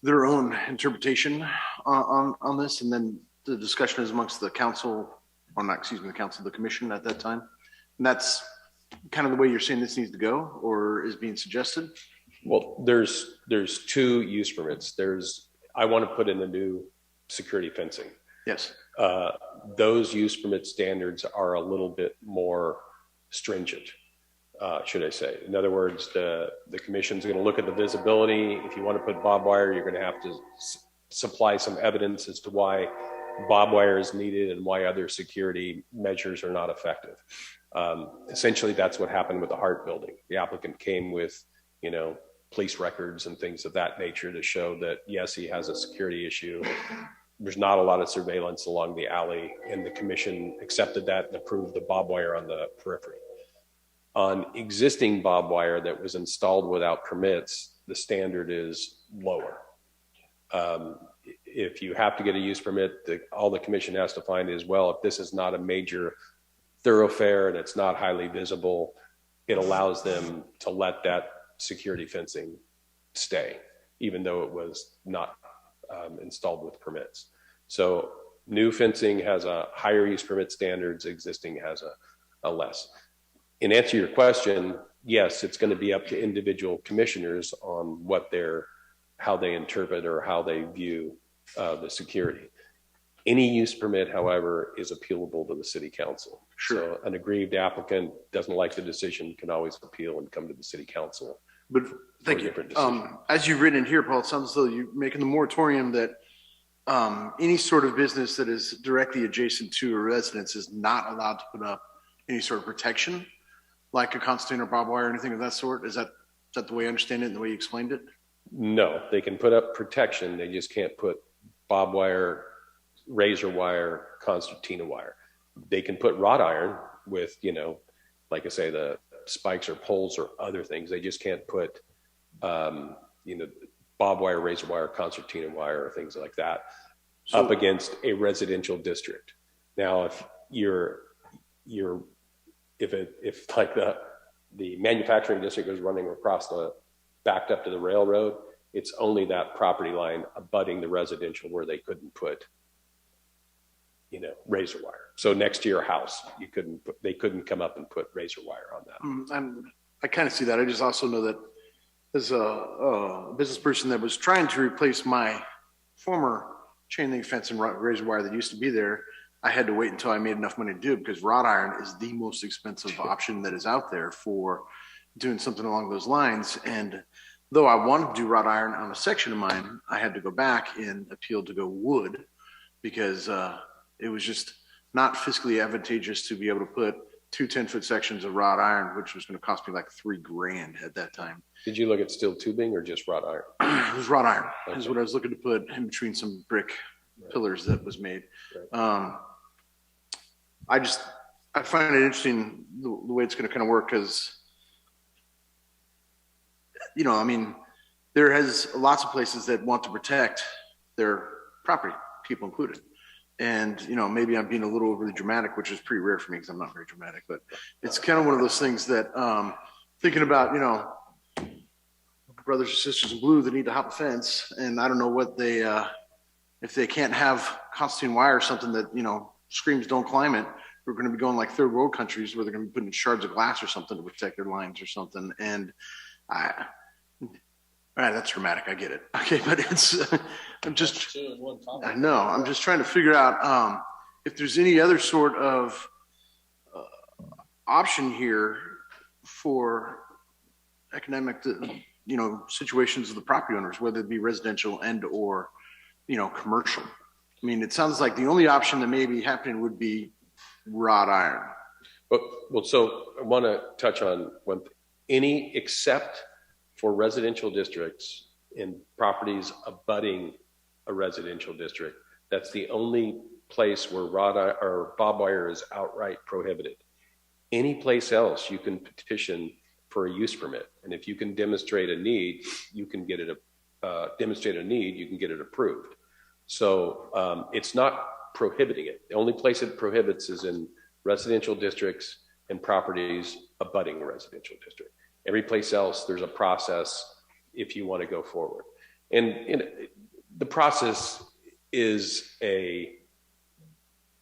their own interpretation on this, and then the discussion is amongst the council, or not, excuse me, the council, the commission at that time. And that's kind of the way you're saying this needs to go, or is being suggested? Well, there's 2 use permits. I want to put in a new security fencing. Yes. Those use permit standards are a little bit more stringent, should I say. In other words, the commission's going to look at the visibility. If you want to put barbed wire, you're going to have to supply some evidence as to why barbed wire is needed and why other security measures are not effective. Essentially, that's what happened with the Hart building. The applicant came with, police records and things of that nature to show that, yes, he has a security issue. There's not a lot of surveillance along the alley, and the commission accepted that and approved the barbed wire on the periphery. On existing barbed wire that was installed without permits, the standard is lower. If you have to get a use permit, all the commission has to find is, well, if this is not a major thoroughfare and it's not highly visible, it allows them to let that security fencing stay, even though it was not installed with permits. So new fencing has a higher use permit standards, existing has a less. In answer to your question, yes, it's going to be up to individual commissioners on how they interpret or how they view the security. Any use permit, however, is appealable to the city council. Sure. So an aggrieved applicant doesn't like the decision, can always appeal and come to the city council. But thank you. As you've written in here, Paul, it sounds as though you're making the moratorium that any sort of business that is directly adjacent to a residence is not allowed to put up any sort of protection, like a concertina or barbed wire or anything of that sort. Is that the way I understand it and the way you explained it? No, they can put up protection. They just can't put barbed wire, razor wire, concertina wire. They can put wrought iron with, like I say, the spikes or poles or other things. They just can't put, barbed wire, razor wire, concertina wire, or things like that up against a residential district. Now, if if like the manufacturing district is running across backed up to the railroad, it's only that property line abutting the residential where they couldn't put, razor wire. So next to your house, they couldn't come up and put razor wire on that. I kind of see that. I just also know that as a business person that was trying to replace my former chain link fence and razor wire that used to be there, I had to wait until I made enough money to do it, because wrought iron is the most expensive option that is out there for doing something along those lines. And though I wanted to do wrought iron on a section of mine, I had to go back and appeal to go wood, because it was just not fiscally advantageous to be able to put 2 10-foot sections of wrought iron, which was going to cost me like $3,000 at that time. Did you look at steel tubing or just wrought iron? It was wrought iron. Okay. Is what I was looking to put in between some brick pillars that was made. Right. I find it interesting the way it's going to kind of work, because, there has lots of places that want to protect their property, people included. And, maybe I'm being a little overly dramatic, which is pretty rare for me because I'm not very dramatic, but it's kind of one of those things that thinking about, brothers or sisters in blue that need to hop a fence, and I don't know what they, if they can't have Constantine wire or something that, you know, screams don't climb it, we're going to be going like third world countries where they're going to be putting shards of glass or something to protect their lines or something. And all right, that's dramatic. I get it. Okay, but I'm just trying to figure out if there's any other sort of option here for economic, you know, situations of the property owners, whether it be residential and or, you know, commercial. I mean, it sounds like the only option that may be happening would be wrought iron. Well, so I want to touch on one thing. Any except for residential districts in properties abutting a residential district, that's the only place where barbed wire is outright prohibited. Any place else you can petition for a use permit, and if you can demonstrate a need, you can get it you can get it approved. So it's not prohibiting it. The only place it prohibits is in residential districts and properties abutting a residential district. Every place else, there's a process if you want to go forward. And the process is a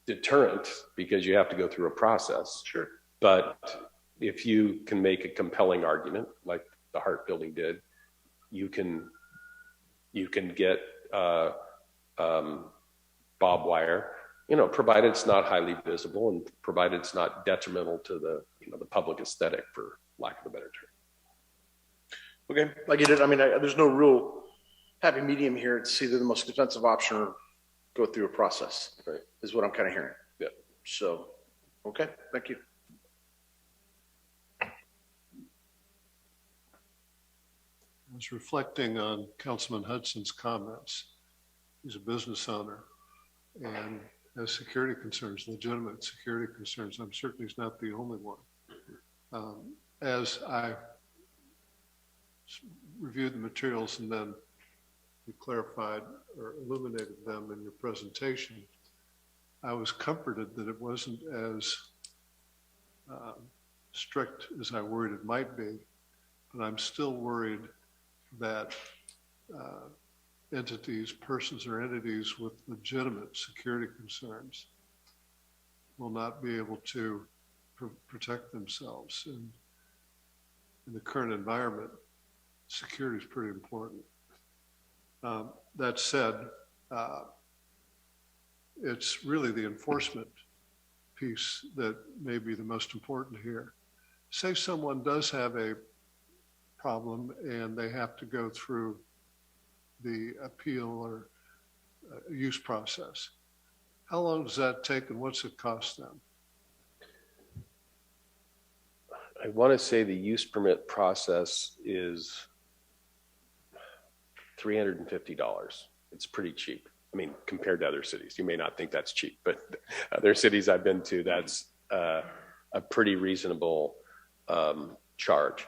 deterrent because you have to go through a process. Sure. But if you can make a compelling argument, like the Hart Building did, you can get barbed wire, you know, provided it's not highly visible and provided it's not detrimental to the, you know, the public aesthetic, for lack of a better term. Okay, I get it. I mean, there's no real happy medium here. It's either the most expensive option or go through a process, right, is what I'm kind of hearing. Yeah. So, okay, thank you. I was reflecting on Councilman Hudson's comments. He's a business owner and has security concerns, legitimate security concerns. I'm certain he's not the only one. As I reviewed the materials and then you clarified or illuminated them in your presentation, I was comforted that it wasn't as strict as I worried it might be, but I'm still worried that entities, persons or entities with legitimate security concerns will not be able to protect themselves. And in the current environment, security is pretty important. That said, it's really the enforcement piece that may be the most important here. Say someone does have a problem and they have to go through the appeal or use process. How long does that take and what's it cost them? I want to say the use permit process is $350. It's pretty cheap. I mean, compared to other cities, you may not think that's cheap, but other cities I've been to, that's a pretty reasonable charge.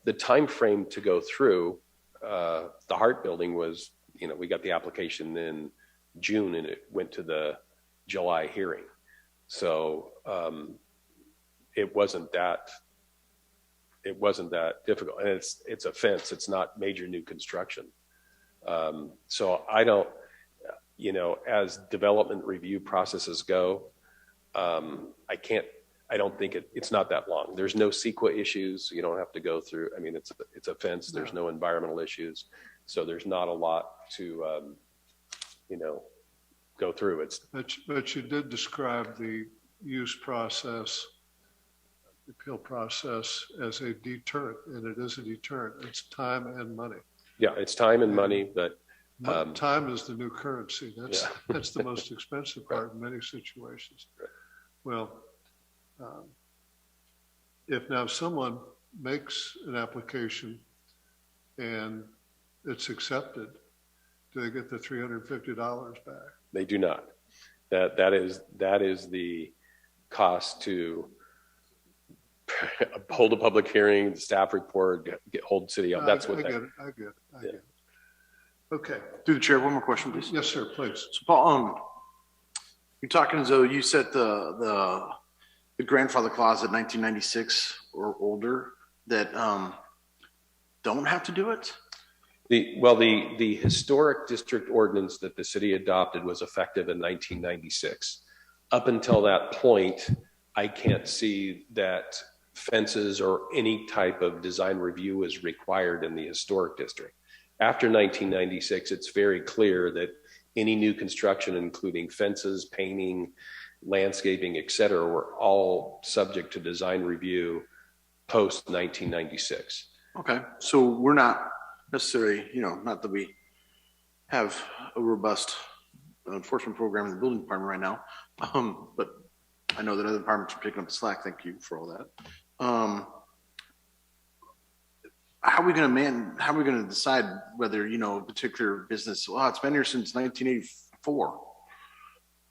The time frame to go through the Hart Building was, you know, we got the application in June and it went to the July hearing. So it wasn't that difficult, and it's a fence. It's not major new construction. So I don't, you know, as development review processes go, I don't think it's not that long. There's no CEQA issues. You don't have to go through. I mean, it's a fence. There's no environmental issues. So there's not a lot to, you know, go through. But you did describe the use process, the appeal process, as a deterrent, and it is a deterrent. It's time and money. Yeah, it's time and money, but time is the new currency. That's the most expensive part in many situations. Right. Well, if now someone makes an application and it's accepted, do they get the $350 back? They do not. That is the cost to hold a public hearing, staff report, hold city up. That's what I get it. Okay. Through the chair, one more question, please. Yes, sir, please. So Paul, you're talking as though you set the grandfather clause at 1996 or older, that don't have to do it? The historic district ordinance that the city adopted was effective in 1996. Up until that point, I can't see that fences or any type of design review is required in the historic district. After 1996, it's very clear that any new construction, including fences, painting, landscaping, et cetera, were all subject to design review post 1996. Okay, so we're not necessarily, not that we have a robust enforcement program in the building department right now, but I know that other departments are picking up the slack. Thank you for all that. How are we going to decide whether, a particular business, it's been here since 1984?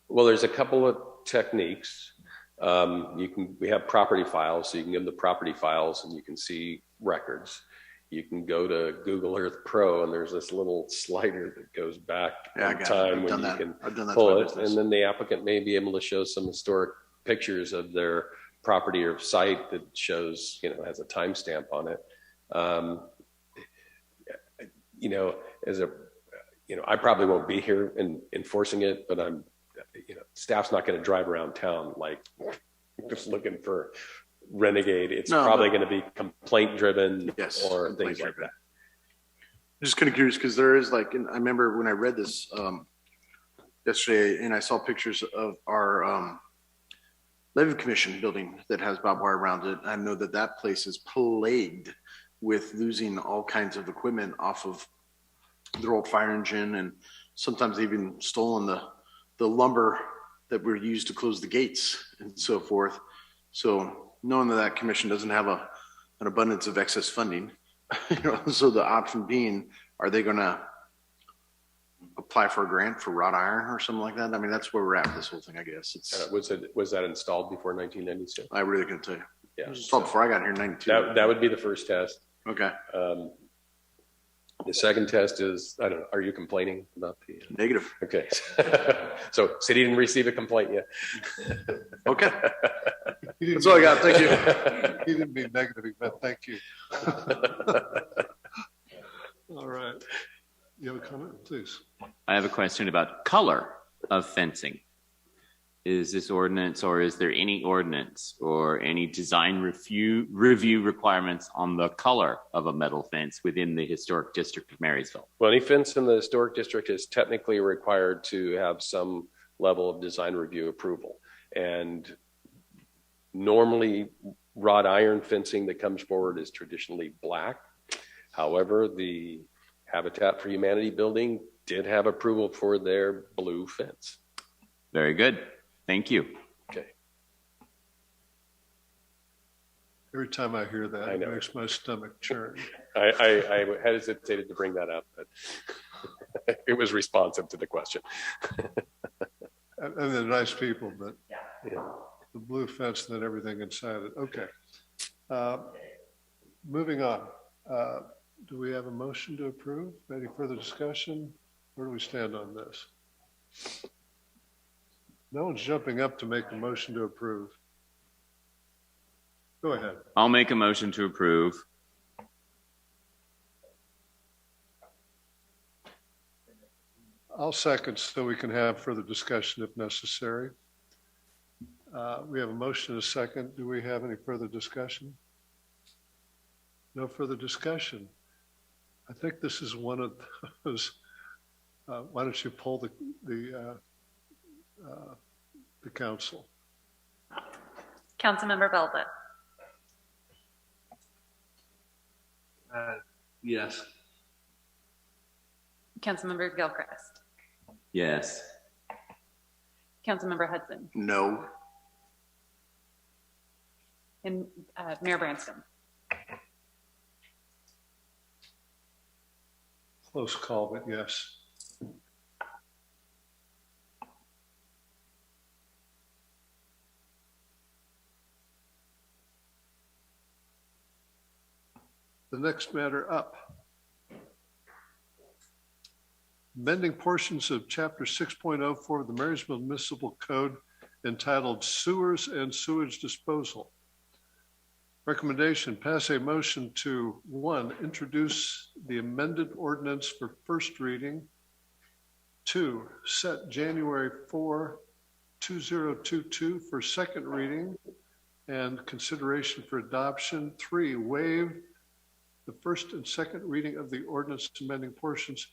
Well, there's a couple of techniques. We have property files, so you can give them the property files and you can see records. You can go to Google Earth Pro and there's this little slider that goes back in time when you can pull it. And then the applicant may be able to show some historic pictures of their property or site that shows, has a timestamp on it. I probably won't be here in enforcing it, but staff's not going to drive around town like just looking for renegade. It's probably going to be complaint driven or things like that. I'm just kind of curious because there is I remember when I read this yesterday and I saw pictures of our levy commission building that has barbed wire around it. I know that place is plagued with losing all kinds of equipment off of their old fire engine, and sometimes even stolen the lumber that were used to close the gates and so forth. So knowing that commission doesn't have an abundance of excess funding, so the option being, are they going to apply for a grant for wrought iron or something like that? I mean, that's where we're at with this whole thing, I guess. Was that installed before 1996? I really couldn't tell you. Yeah, it was installed before I got here in 92. That would be the first test. Okay. The second test is, I don't know, are you complaining about the? Negative. Okay. So city didn't receive a complaint yet. Okay. That's all I got. Thank you. He didn't mean negative, he meant thank you. All right. You have a comment, please? I have a question about color of fencing. Is this ordinance, or is there any ordinance or any design review requirements on the color of a metal fence within the historic district of Marysville? Well, any fence in the historic district is technically required to have some level of design review approval. And normally wrought iron fencing that comes forward is traditionally black. However, the Habitat for Humanity building did have approval for their blue fence. Very good. Thank you. Okay. Every time I hear that, it makes my stomach churn. I hesitated to bring that up, but it was responsive to the question. And they're nice people, but the blue fence and then everything inside it. Okay. Moving on. Do we have a motion to approve? Any further discussion? Where do we stand on this? No one's jumping up to make a motion to approve. Go ahead. I'll make a motion to approve. I'll second so we can have further discussion if necessary. We have a motion and a second. Do we have any further discussion? No further discussion. I think this is one of those, why don't you pull the council? Councilmember Barbed. Yes. Councilmember Gilchrist. Yes. Councilmember Hudson. No. And Mayor Branscombe. Close call, but yes. The next matter up. Amending portions of Chapter 6.04 of the Marysville Municipal Code entitled Sewers and Sewage Disposal. Recommendation, pass a motion to, 1, introduce the amended ordinance for first reading. 2, set January 4, 2022 for second reading and consideration for adoption. 3, waive the first and second reading of the ordinance amending portions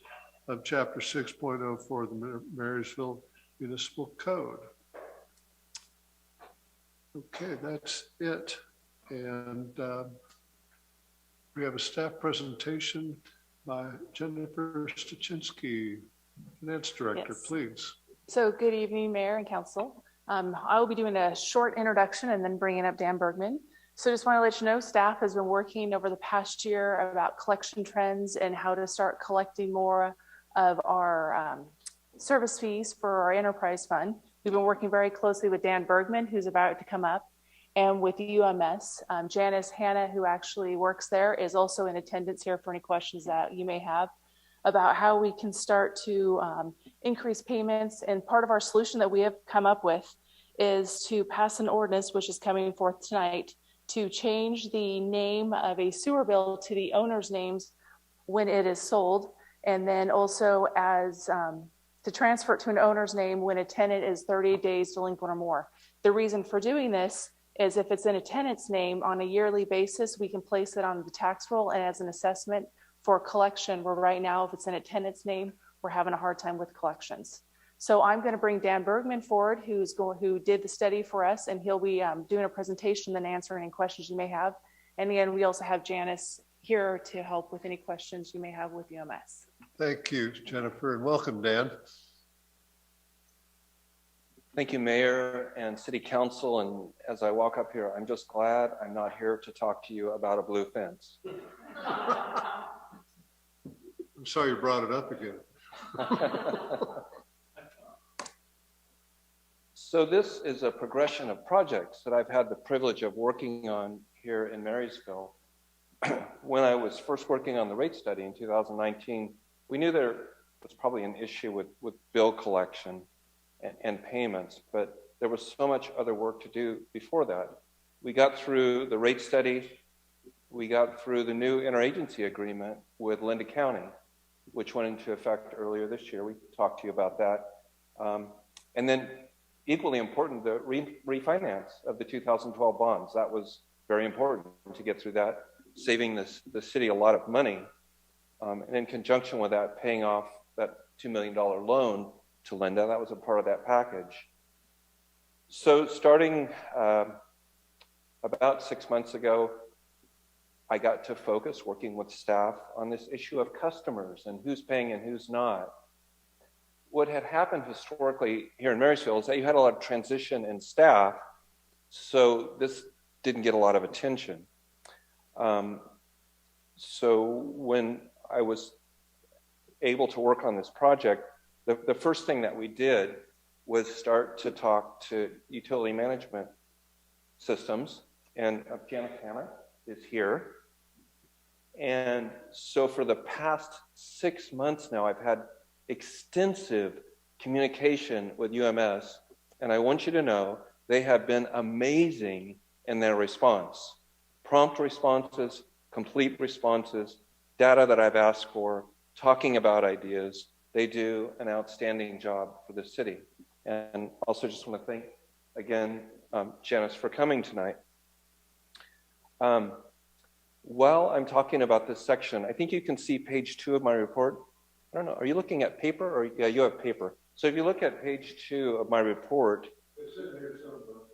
of Chapter 6.04 of the Marysville Municipal Code. Okay, that's it. And we have a staff presentation by Jennifer Stachinsky, Finance Director, Yes. please. So good evening, Mayor and Council. I will be doing a short introduction and then bringing up Dan Bergman. So just want to let you know, staff has been working over the past year about collection trends and how to start collecting more of our service fees for our enterprise fund. We've been working very closely with Dan Bergman, who's about to come up, and with UMS. Janice Hanna, who actually works there, is also in attendance here for any questions that you may have about how we can start to increase payments. And part of our solution that we have come up with is to pass an ordinance, which is coming forth tonight, to change the name of a sewer bill to the owner's names when it is sold, and then also as to transfer it to an owner's name when a tenant is 30 days delinquent or more. The reason for doing this is if it's in a tenant's name on a yearly basis, we can place it on the tax roll and as an assessment for collection, where right now, if it's in a tenant's name, we're having a hard time with collections. So I'm going to bring Dan Bergman forward, who did the study for us, and he'll be doing a presentation and answering any questions you may have. And again, we also have Janice here to help with any questions you may have with UMS. Thank you, Jennifer, and welcome, Dan. Thank you, Mayor and City Council. And as I walk up here, I'm just glad I'm not here to talk to you about a blue fence. I'm sorry you brought it up again. So this is a progression of projects that I've had the privilege of working on here in Marysville. When I was first working on the rate study in 2019, we knew there was probably an issue with bill collection and payments, but there was so much other work to do before that. We got through the rate study, we got through the new interagency agreement with Linda County, which went into effect earlier this year. We talked to you about that. And then equally important, the refinance of the 2012 bonds. That was very important to get through that, saving the city a lot of money. And in conjunction with that, paying off that $2 million loan to Linda, that was a part of that package. So starting about 6 months ago, I got to focus working with staff on this issue of customers and who's paying and who's not. What had happened historically here in Marysville is that you had a lot of transition in staff, so this didn't get a lot of attention. So when I was able to work on this project, the first thing that we did was start to talk to utility management systems, and Janice Hanna is here. And so for the past 6 months now, I've had extensive communication with UMS, and I want you to know they have been amazing in their response. Prompt responses, complete responses, data that I've asked for, talking about ideas. They do an outstanding job for the city. And also just want to thank, again, Janice for coming tonight. While I'm talking about this section, I think you can see page 2 of my report. I don't know, are you looking at paper or, yeah, you have paper. So if you look at page 2 of my report,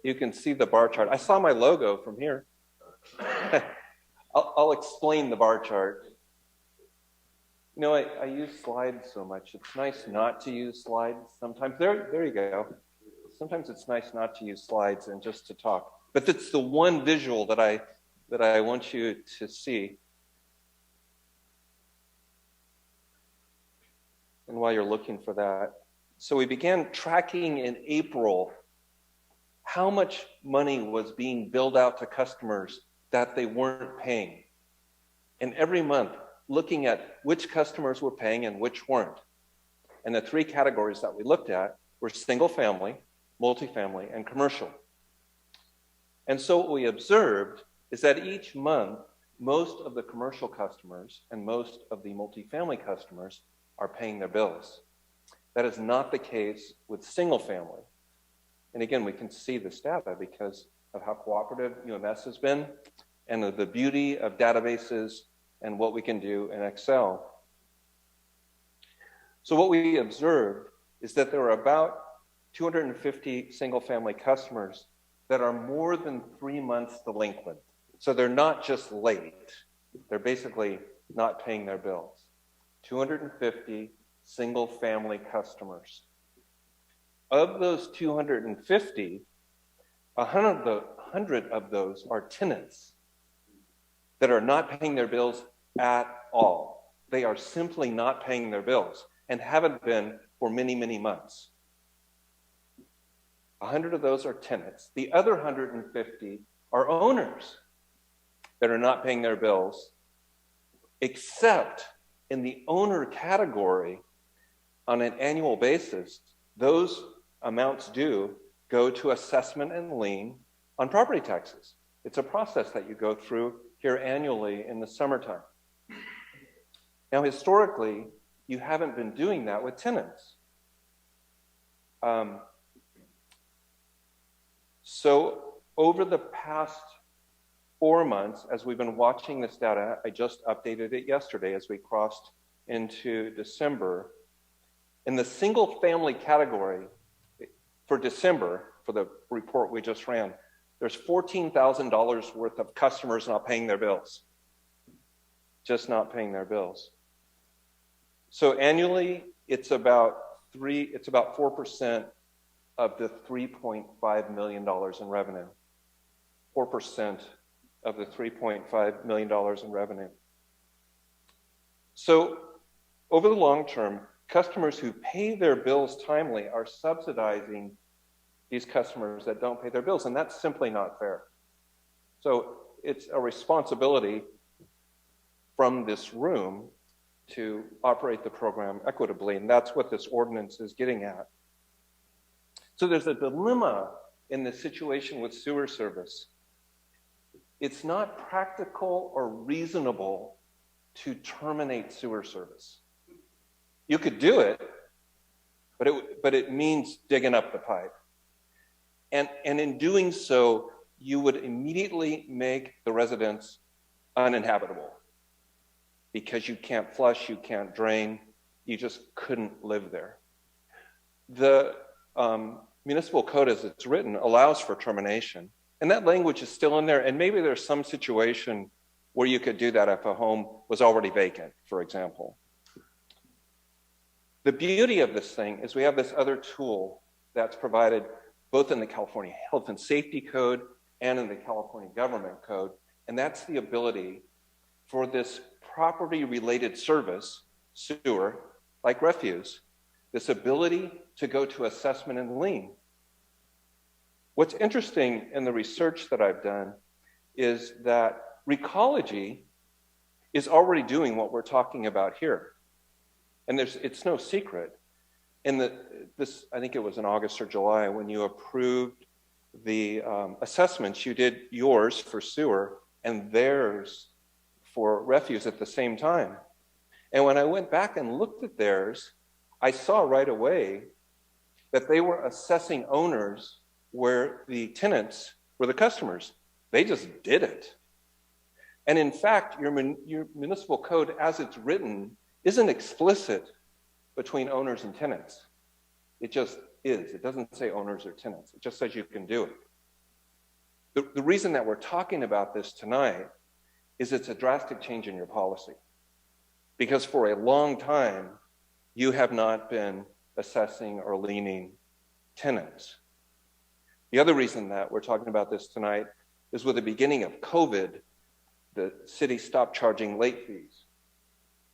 you can see the bar chart. I saw my logo from here. I'll explain the bar chart. You know, I use slides so much. It's nice not to use slides sometimes. There you go. Sometimes it's nice not to use slides and just to talk. But it's the one visual that I want you to see. And while you're looking for that, so we began tracking in April how much money was being billed out to customers that they weren't paying. And every month, looking at which customers were paying and which weren't. And the 3 categories that we looked at were single family, multifamily, and commercial. And so what we observed is that each month, most of the commercial customers and most of the multifamily customers are paying their bills. That is not the case with single family. And again, we can see this data because of how cooperative UMS has been and of the beauty of databases and what we can do in Excel. So what we observed is that there are about 250 single family customers that are more than 3 months delinquent. So they're not just late, they're basically not paying their bills. 250 single family customers. Of those 250, 100 of those are tenants that are not paying their bills at all. They are simply not paying their bills and haven't been for many, many months. 100 of those are tenants. The other 150 are owners that are not paying their bills, except in the owner category on an annual basis, those amounts due go to assessment and lien on property taxes. It's a process that you go through here annually in the summertime. Now, historically, you haven't been doing that with tenants. So over the past 4 months, as we've been watching this data, I just updated it yesterday as we crossed into December. In the single family category for December, for the report we just ran, there's $14,000 worth of customers not paying their bills. Just not paying their bills. So annually, it's about 4% of the $3.5 million in revenue. 4% of the $3.5 million in revenue. So over the long term, customers who pay their bills timely are subsidizing these customers that don't pay their bills, and that's simply not fair. So it's a responsibility from this room to operate the program equitably, and that's what this ordinance is getting at. So there's a dilemma in the situation with sewer service. It's not practical or reasonable to terminate sewer service. You could do it, but it means digging up the pipe. And in doing so, you would immediately make the residents uninhabitable because you can't flush, you can't drain, you just couldn't live there. The municipal code as it's written allows for termination, and that language is still in there, and maybe there's some situation where you could do that if a home was already vacant, for example. The beauty of this thing is we have this other tool that's provided both in the California Health and Safety Code and in the California Government Code, and that's the ability for this property-related service, sewer, like refuse, this ability to go to assessment and lien. What's interesting in the research that I've done is that Recology is already doing what we're talking about here. And it's no secret. I think it was in August or July when you approved the assessments, you did yours for sewer and theirs for refuse at the same time. And when I went back and looked at theirs, I saw right away that they were assessing owners where the tenants were the customers. They just did it. And in fact, your municipal code as it's written isn't explicit between owners and tenants. It just is. It doesn't say owners or tenants. It just says you can do it. The reason that we're talking about this tonight is it's a drastic change in your policy. Because for a long time, you have not been assessing or liening tenants. The other reason that we're talking about this tonight is with the beginning of COVID, the city stopped charging late fees.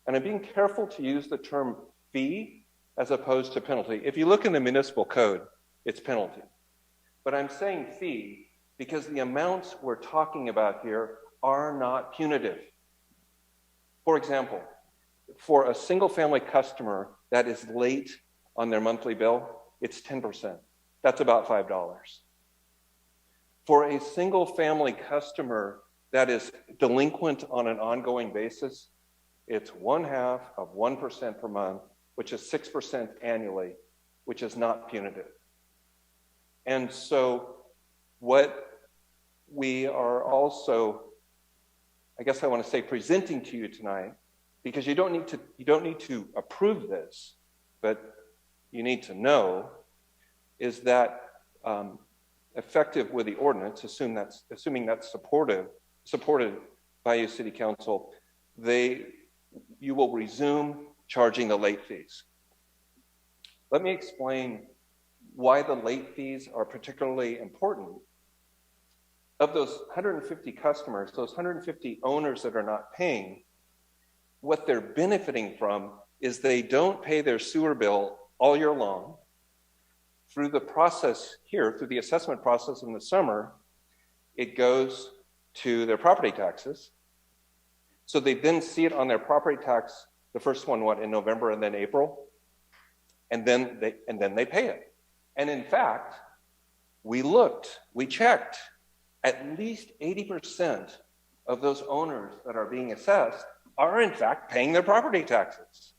And I'm being careful to use the term fee as opposed to penalty. If you look in the municipal code, it's penalty. But I'm saying fee because the amounts we're talking about here are not punitive. For example, for a single family customer that is late on their monthly bill, it's 10%. That's about $5. For a single family customer that is delinquent on an ongoing basis, it's 0.5% per month, which is 6% annually, which is not punitive. And so what we are also, I guess I want to say, presenting to you tonight, because you don't need to approve this, but you need to know, is that effective with the ordinance, assuming that's supported by your city council, you will resume charging the late fees. Let me explain why the late fees are particularly important. Of those 150 customers, those 150 owners that are not paying, what they're benefiting from is they don't pay their sewer bill all year long. Through the process here, through the assessment process in the summer, it goes to their property taxes. So they then see it on their property tax, the first one, in November and then April, and then they pay it. And in fact, we checked, at least 80% of those owners that are being assessed are in fact paying their property taxes.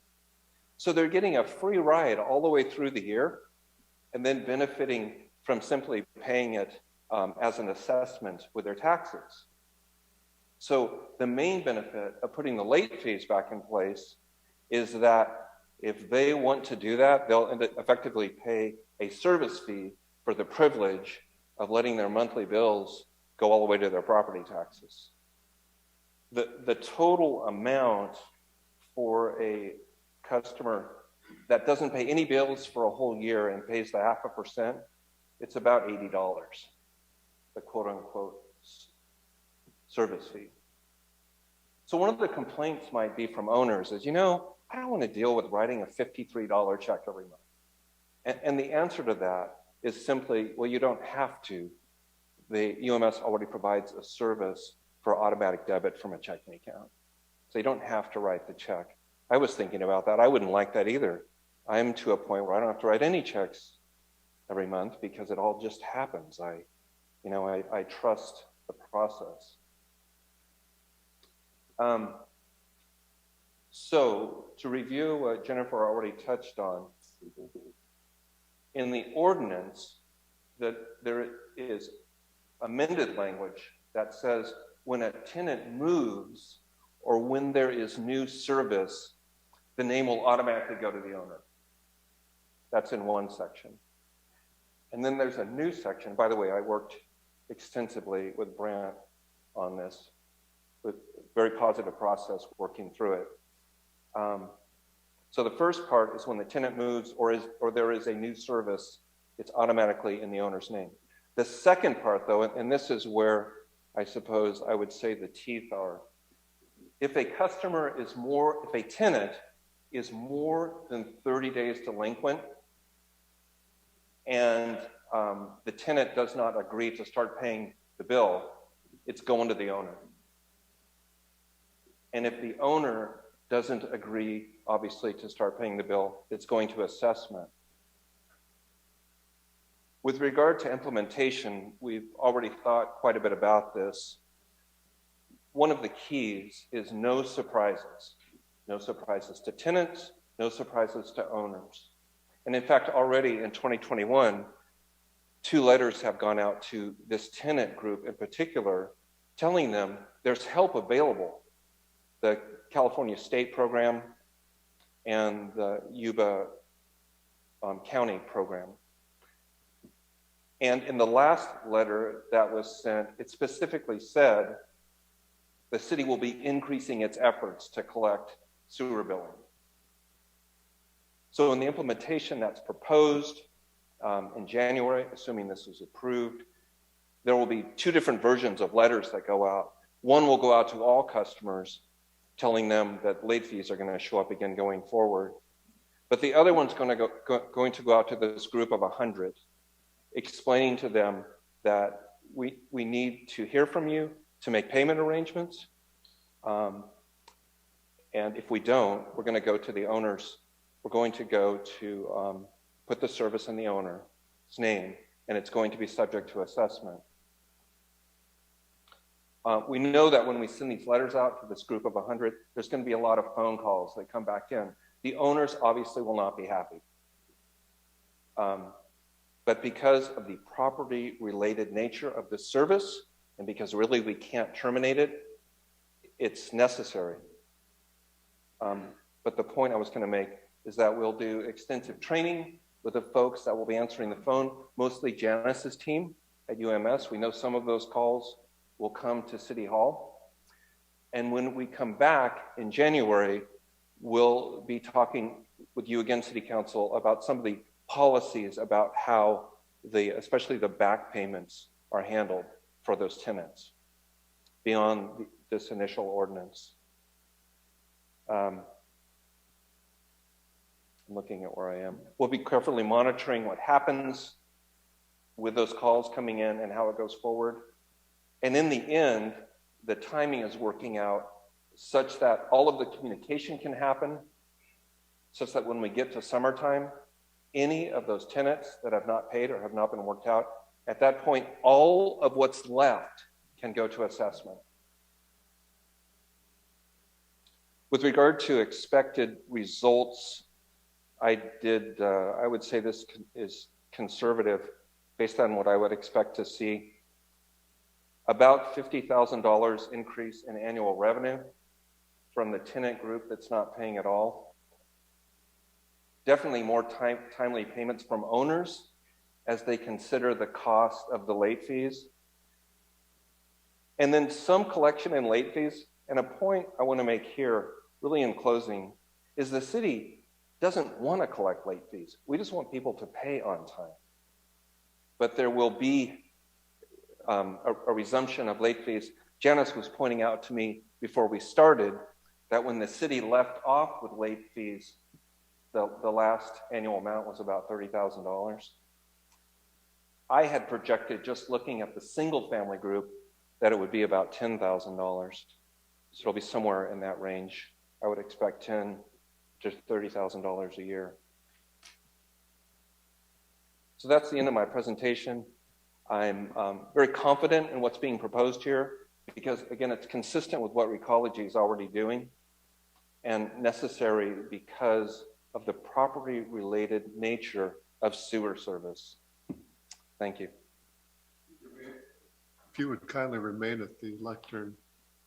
So they're getting a free ride all the way through the year and then benefiting from simply paying it as an assessment with their taxes. So the main benefit of putting the late fees back in place is that if they want to do that, they'll effectively pay a service fee for the privilege of letting their monthly bills go all the way to their property taxes. The total amount for a customer that doesn't pay any bills for a whole year and pays the 0.5%, it's about $80, the quote unquote service fee. So one of the complaints might be from owners is, I don't want to deal with writing a $53 check every month. And the answer to that is simply, well, you don't have to. The UMS already provides a service for automatic debit from a checking account. So you don't have to write the check. I was thinking about that. I wouldn't like that either. I'm to a point where I don't have to write any checks every month because it all just happens. I trust the process. So to review what Jennifer already touched on, in the ordinance, that there is amended language that says when a tenant moves or when there is new service, the name will automatically go to the owner. That's in one section. And then there's a new section. By the way, I worked extensively with Brant on this, with very positive process working through it. So the first part is when the tenant moves or there is a new service, it's automatically in the owner's name. The second part, though, and this is where I suppose I would say the teeth are, if a tenant is more than 30 days delinquent and the tenant does not agree to start paying the bill, it's going to the owner. And if the owner doesn't agree, obviously, to start paying the bill, it's going to assessment. With regard to implementation, we've already thought quite a bit about this. One of the keys is no surprises. No surprises to tenants, no surprises to owners. And in fact, already in 2021, 2 letters have gone out to this tenant group in particular, telling them there's help available. The California State program and the Yuba County program. And in the last letter that was sent, it specifically said the city will be increasing its efforts to collect sewer billing. So in the implementation that's proposed in January, assuming this is approved, there will be 2 different versions of letters that go out. One will go out to all customers, telling them that late fees are going to show up again going forward. But the other one's going to go out to this group of 100, explaining to them that we need to hear from you to make payment arrangements. And if we don't, we're going to go to the owners. We're going to go to put the service in the owner's name, and it's going to be subject to assessment. We know that when we send these letters out to this group of 100, there's going to be a lot of phone calls that come back in. The owners obviously will not be happy. But because of the property related nature of the service, and because really we can't terminate it, it's necessary. But the point I was going to make is that we'll do extensive training with the folks that will be answering the phone, mostly Janice's team at UMS. We know some of those calls will come to City Hall. And when we come back in January, we'll be talking with you again, City Council, about some of the policies about how especially the back payments are handled for those tenants beyond this initial ordinance. I'm looking at where I am. We'll be carefully monitoring what happens with those calls coming in and how it goes forward. And in the end, the timing is working out such that all of the communication can happen, such that when we get to summertime, any of those tenants that have not paid or have not been worked out, at that point, all of what's left can go to assessment. With regard to expected results, I would say this is conservative based on what I would expect to see. About $50,000 increase in annual revenue from the tenant group that's not paying at all. Definitely more timely payments from owners as they consider the cost of the late fees. And then some collection in late fees. And a point I want to make here, really in closing, is the city doesn't want to collect late fees. We just want people to pay on time. But there will be a resumption of late fees. Janice was pointing out to me before we started that when the city left off with late fees, the last annual amount was about $30,000. I had projected, just looking at the single family group, that it would be about $10,000. So it'll be somewhere in that range. I would expect $10,000 to $30,000 a year. So that's the end of my presentation. I'm very confident in what's being proposed here because, again, it's consistent with what Recology is already doing and necessary because of the property-related nature of sewer service. Thank you. If you would kindly remain at the lectern.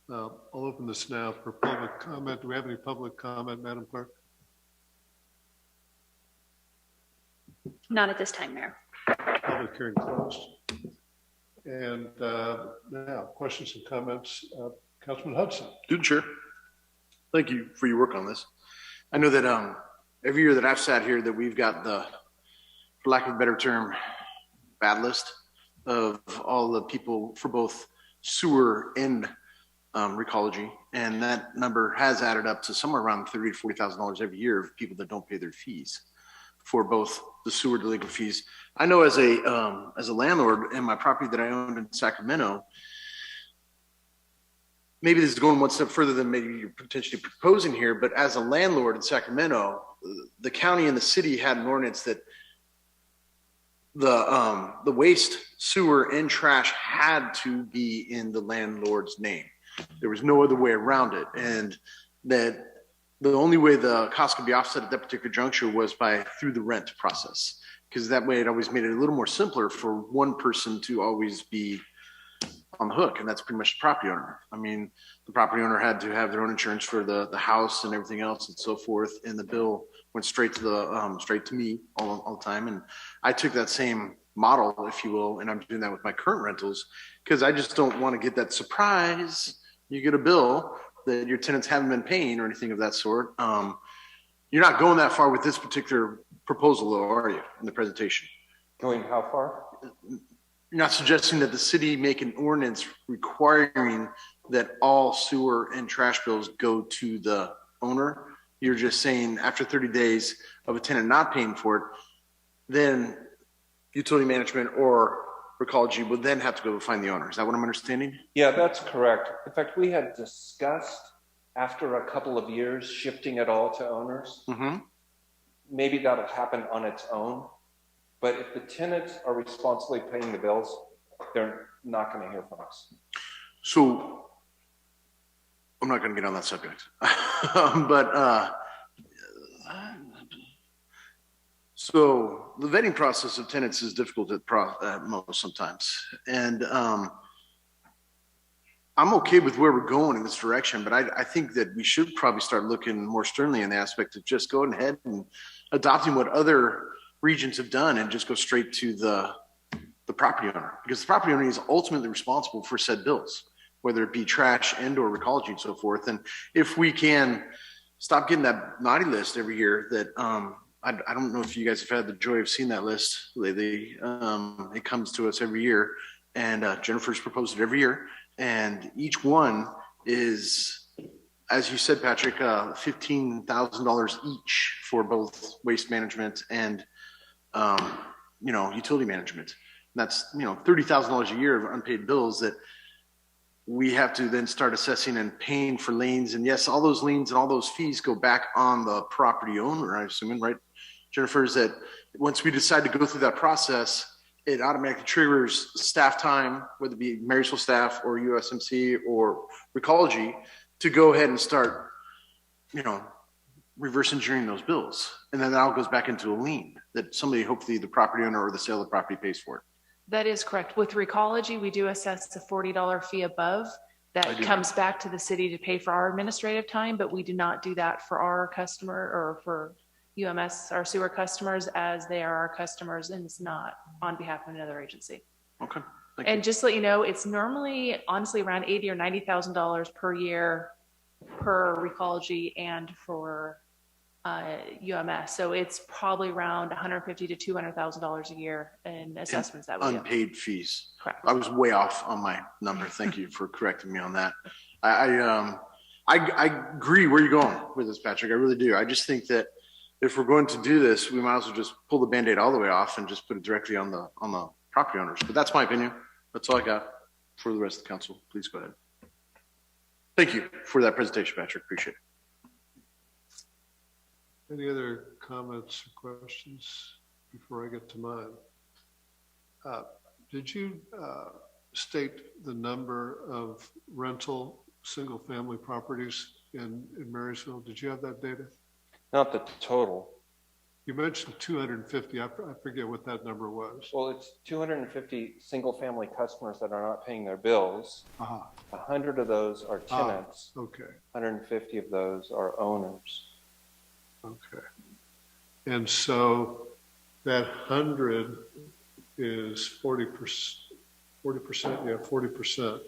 I'll open this now for public comment. Do we have any public comment, Madam Clerk? Not at this time, Mayor. Public hearing closed. And now, questions and comments. Councilman Hudson. Through the chair. Thank you for your work on this. I know that every year that I've sat here that we've got the, for lack of a better term, bad list of all the people for both sewer and Recology, and that number has added up to somewhere around $30,000 to $40,000 every year of people that don't pay their fees for both the sewer delinquent fees. I know as a landlord in my property that I owned in Sacramento, maybe this is going one step further than maybe you're potentially proposing here, but as a landlord in Sacramento, the county and the city had an ordinance that the waste, sewer, and trash had to be in the landlord's name. There was no other way around it. And that the only way the cost could be offset at that particular juncture was through the rent process. Because that way it always made it a little more simpler for one person to always be on the hook. And that's pretty much the property owner. I mean, the property owner had to have their own insurance for the house and everything else and so forth. And the bill went straight to me all the time. And I took that same model, if you will, and I'm doing that with my current rentals because I just don't want to get that surprise. You get a bill that your tenants haven't been paying or anything of that sort. You're not going that far with this particular proposal, though, are you, in the presentation? Going how far? You're not suggesting that the city make an ordinance requiring that all sewer and trash bills go to the owner. You're just saying after 30 days of a tenant not paying for it, then utility management or Recology would then have to go find the owner. Is that what I'm understanding? Yeah, that's correct. In fact, we had discussed after a couple of years shifting it all to owners. Mm-hmm. Maybe that'll happen on its own. But if the tenants are responsibly paying the bills, they're not going to hear from us. So I'm not going to get on that subject, but so the vetting process of tenants is difficult at most sometimes, and I'm okay with where we're going in this direction, but I think that we should probably start looking more sternly in the aspect of just going ahead and adopting what other regions have done and just go straight to the property owner, because the property owner is ultimately responsible for said bills, whether it be trash and or recology and so forth. And if we can stop getting that naughty list every year that I don't know if you guys have had the joy of seeing that list lately. It comes to us every year, and Jennifer's proposed it every year. And each one is, as you said, Patrick, $15,000 each for both waste management and, utility management. And that's, $30,000 a year of unpaid bills that we have to then start assessing and paying for liens. And yes, all those liens and all those fees go back on the property owner, I'm assuming, right, Jennifer, is that once we decide to go through that process, it automatically triggers staff time, whether it be Marysville staff or USMC or Recology, to go ahead and start, reverse engineering those bills. And then that all goes back into a lien that somebody, hopefully the property owner or the sale of the property, pays for it. That is correct. With Recology, we do assess a $40 fee above. That comes back to the city to pay for our administrative time, but we do not do that for our customer or for UMS, our sewer customers, as they are our customers, and it's not on behalf of another agency. Okay. And just to let you know, it's normally honestly around $80,000 or $90,000 per year per Recology and for UMS. So it's probably around $150,000 to $200,000 a year in assessments that we do. Unpaid fees. Correct. I was way off on my number. Thank you for correcting me on that. I agree where you're going with this, Patrick. I really do. I just think that if we're going to do this, we might as well just pull the Band-Aid all the way off and just put it directly on the property owners. But that's my opinion. That's all I got for the rest of the council. Please go ahead. Thank you for that presentation, Patrick. Appreciate it. Any other comments or questions before I get to mine? Did you state the number of rental single-family properties in Marysville? Did you have that data? Not the total. You mentioned 250. I forget what that number was. Well, it's 250 single-family customers that are not paying their bills. 100 of those are tenants. Okay. 150 of those are owners. Okay. And so that 100 is 40%. 40%. Yeah, 40%.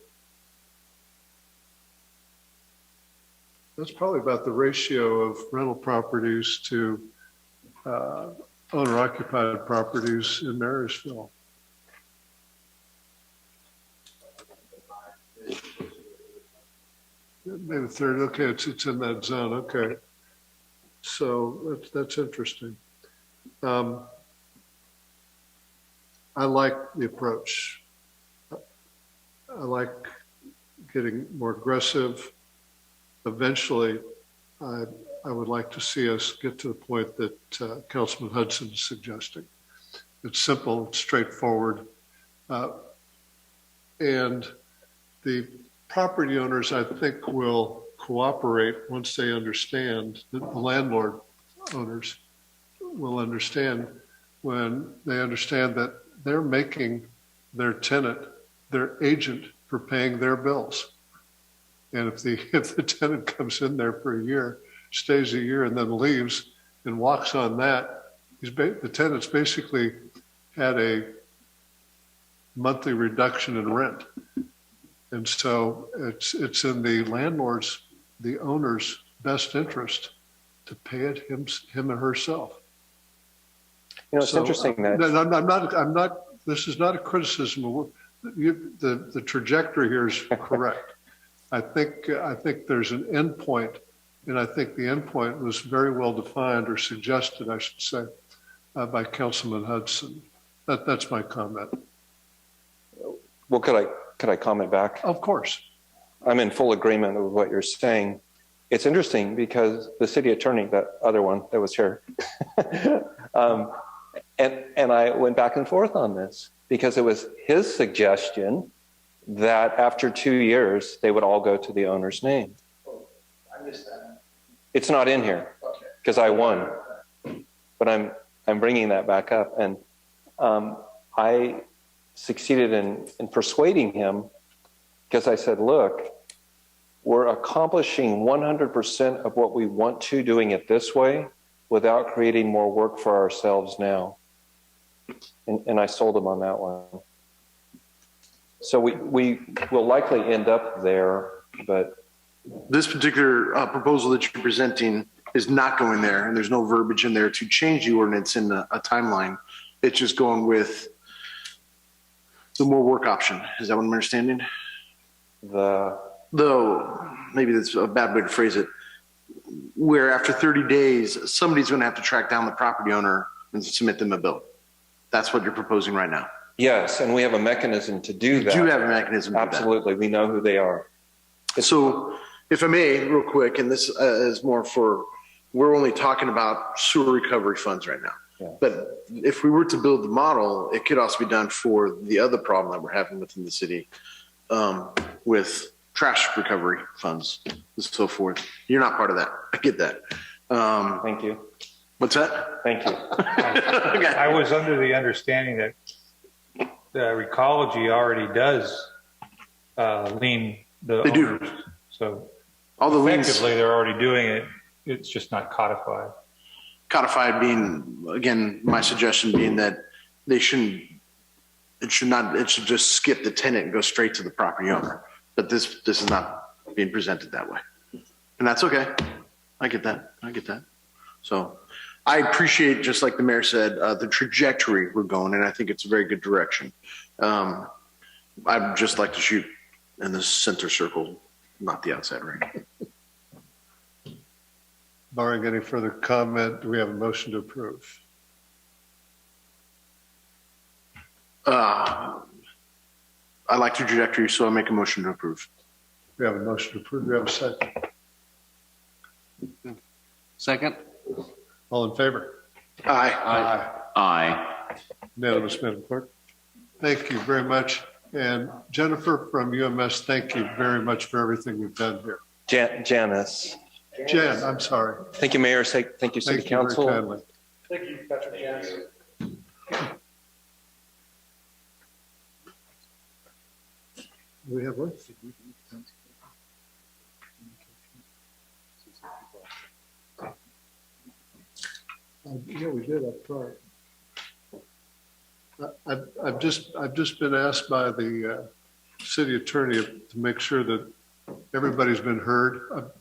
That's probably about the ratio of rental properties to owner-occupied properties in Marysville. Maybe 30. Okay, it's in that zone. Okay, so that's interesting. I like the approach. I like getting more aggressive. Eventually, I would like to see us get to the point that Councilman Hudson is suggesting. It's simple, it's straightforward. And the property owners, I think, will cooperate once they understand, the landlord owners will understand when they understand that they're making their tenant their agent for paying their bills. And if the tenant comes in there for a year, stays a year, and then leaves and walks on that, the tenant's basically had a monthly reduction in rent. And so it's in the landlord's, the owner's best interest to pay it him or herself. It's interesting that I'm not. This is not a criticism. The trajectory here is correct. I think there's an end point, and I think the end point was very well defined, or suggested, I should say, by Councilman Hudson. That's my comment. Well, could I comment back? Of course. I'm in full agreement with what you're saying. It's interesting because the city attorney, that other one that was here, and I went back and forth on this because it was his suggestion that after 2 years, they would all go to the owner's name. I missed that. It's not in here because I won, but I'm bringing that back up. And I succeeded in persuading him because I said, look, we're accomplishing 100% of what we want to doing it this way without creating more work for ourselves now. And I sold him on that one. So we will likely end up there, but. This particular proposal that you're presenting is not going there, and there's no verbiage in there to change the ordinance in a timeline. It's just going with the more work option. Is that what I'm understanding? Though, maybe that's a bad way to phrase it, where after 30 days, somebody's going to have to track down the property owner and submit them a bill. That's what you're proposing right now. Yes, and we have a mechanism to do that. You do have a mechanism to do that. Absolutely, we know who they are. So, if I may, real quick, and this is more for, we're only talking about sewer recovery funds right now. Yeah. But if we were to build the model, it could also be done for the other problem that we're having within the city with trash recovery funds and so forth. You're not part of that. I get that. Thank you. What's that? Thank you. Okay. I was under the understanding that the Recology already does lien the They do. owners. So all the liens, effectively, they're already doing it. It's just not codified. Codified being, again, my suggestion being that they shouldn't, it should just skip the tenant and go straight to the property owner. But this is not being presented that way. And that's okay. I get that. So I appreciate, just like the mayor said, the trajectory we're going, and I think it's a very good direction. I'd just like to shoot in the center circle, not the outside ring. Barring any further comment, do we have a motion to approve? I like your trajectory, so I'll make a motion to approve. We have a motion to approve. Do we have a second? Second. All in favor? Aye. Aye. Aye. Unanimous, Madam Clerk. Thank you very much. And Jennifer from UMS, thank you very much for everything you've done here. Janice. Jen, I'm sorry. Thank you, Mayor. Thank you, City Council. Very kindly. Thank you, Patrick Janice. We have what? Yeah, we did up front. I've just been asked by the city attorney to make sure that everybody's been heard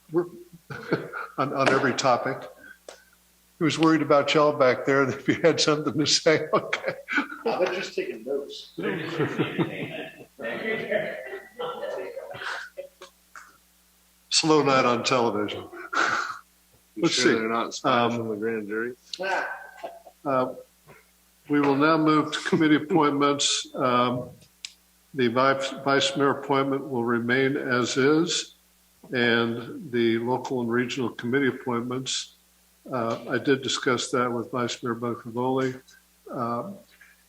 on every topic. He was worried about y'all back there, that if you had something to say. Okay. They're just taking notes. Slow night on television. Let's see. They're not spies from the grand jury. We will now move to committee appointments. The vice mayor appointment will remain as is, and the local and regional committee appointments. I did discuss that with Vice Mayor Boncavoli,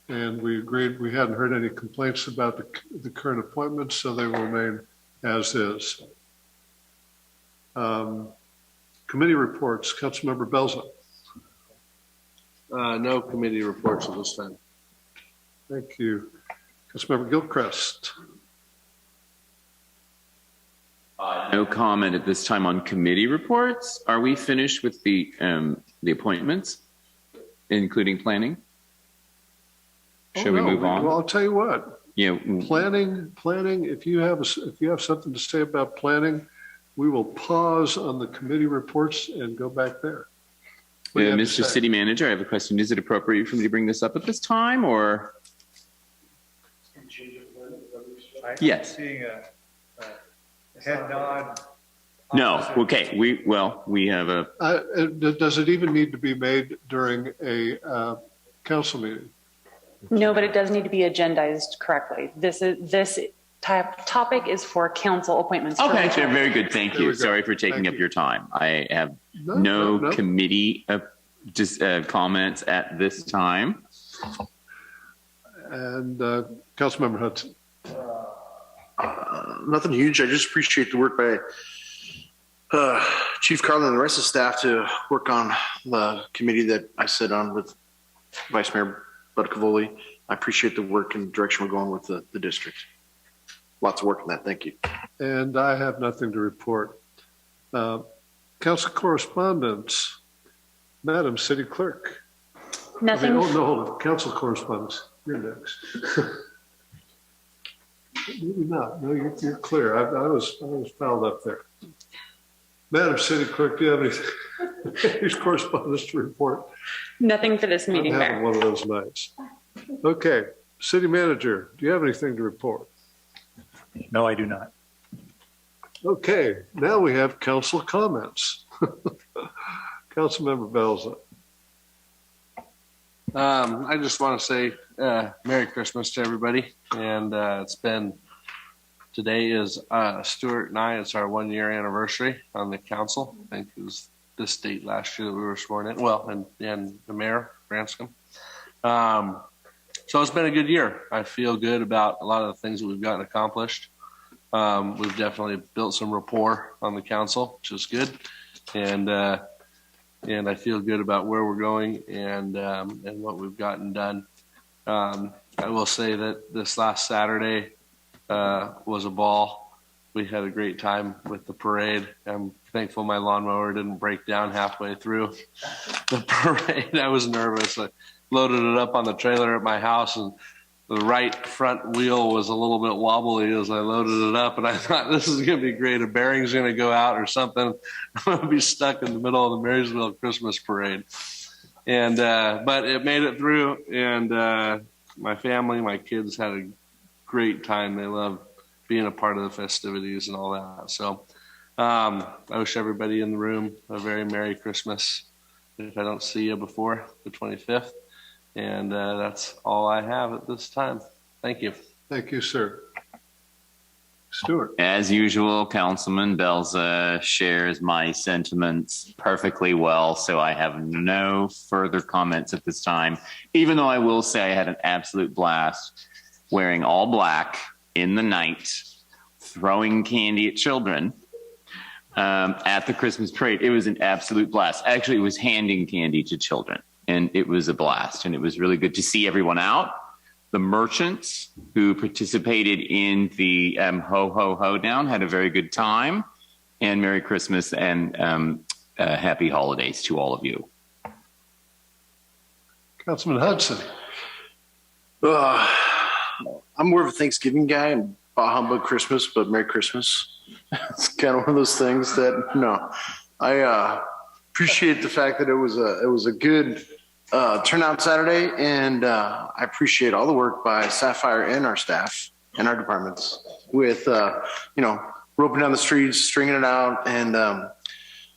and we agreed we hadn't heard any complaints about the current appointments, so they will remain as is. Committee reports, Councilmember Belza. No committee reports at this time. Thank you. Councilmember Gilchrist. No comment at this time on committee reports. Are we finished with the appointments, including planning? Shall we move on? Well, I'll tell you what. Yeah. Planning. If you have something to say about planning, we will pause on the committee reports and go back there. Mr. City Manager, I have a question. Is it appropriate for me to bring this up at this time, or? Yes. Seeing a head nod. No. Okay. We have a. Does it even need to be made during a council meeting? No, but it does need to be agendized correctly. This topic is for council appointments. Okay, very good. Thank you. Sorry for taking up your time. I have no committee comments at this time. And Councilmember Hudson. Nothing huge. I just appreciate the work by Chief Carlin and the rest of the staff to work on the committee that I sit on with Vice Mayor Buttigieg. I appreciate the work and direction we're going with the district. Lots of work on that. Thank you. And I have nothing to report. Council correspondence, Madam City Clerk. Nothing. Oh, no, hold on. Council correspondence. You're next. Maybe not. No, you're clear. I was fouled up there. Madam City Clerk, do you have any correspondence to report? Nothing for this meeting, I'm having Mayor. one of those nights. Okay, City Manager, do you have anything to report? No, I do not. Okay, now we have council comments. Councilmember Belza. I just want to say Merry Christmas to everybody. And today is Stuart and I, it's our 1 year anniversary on the council. I think it was this date last year that we were sworn in. Well, and the mayor, Branscombe. So it's been a good year. I feel good about a lot of the things that we've gotten accomplished. We've definitely built some rapport on the council, which is good. And I feel good about where we're going and what we've gotten done. I will say that this last Saturday was a ball. We had a great time with the parade. I'm thankful my lawnmower didn't break down halfway through the parade. I was nervous. I loaded it up on the trailer at my house, and the right front wheel was a little bit wobbly as I loaded it up, and I thought, this is going to be great. A bearing's going to go out or something. I'm going to be stuck in the middle of the Marysville Christmas parade. And but it made it through, and my family, my kids had a great time. They love being a part of the festivities and all that. So I wish everybody in the room a very Merry Christmas if I don't see you before the 25th. And that's all I have at this time. Thank you. Thank you, sir. Stuart. As usual, Councilman Belza shares my sentiments perfectly well, so I have no further comments at this time, even though I will say I had an absolute blast wearing all black in the night, throwing candy at children at the Christmas parade. It was an absolute blast. Actually, it was handing candy to children. And it was a blast, and it was really good to see everyone out. The merchants who participated in the Ho Ho Ho Down had a very good time. And Merry Christmas and Happy Holidays to all of you. Councilman Hudson. I'm more of a Thanksgiving guy and bah humbug Christmas, but Merry Christmas. It's kind of one of those things that, I appreciate the fact that it was a good turnout Saturday, and I appreciate all the work by Sapphire and our staff and our departments with roping down the streets, stringing it out, and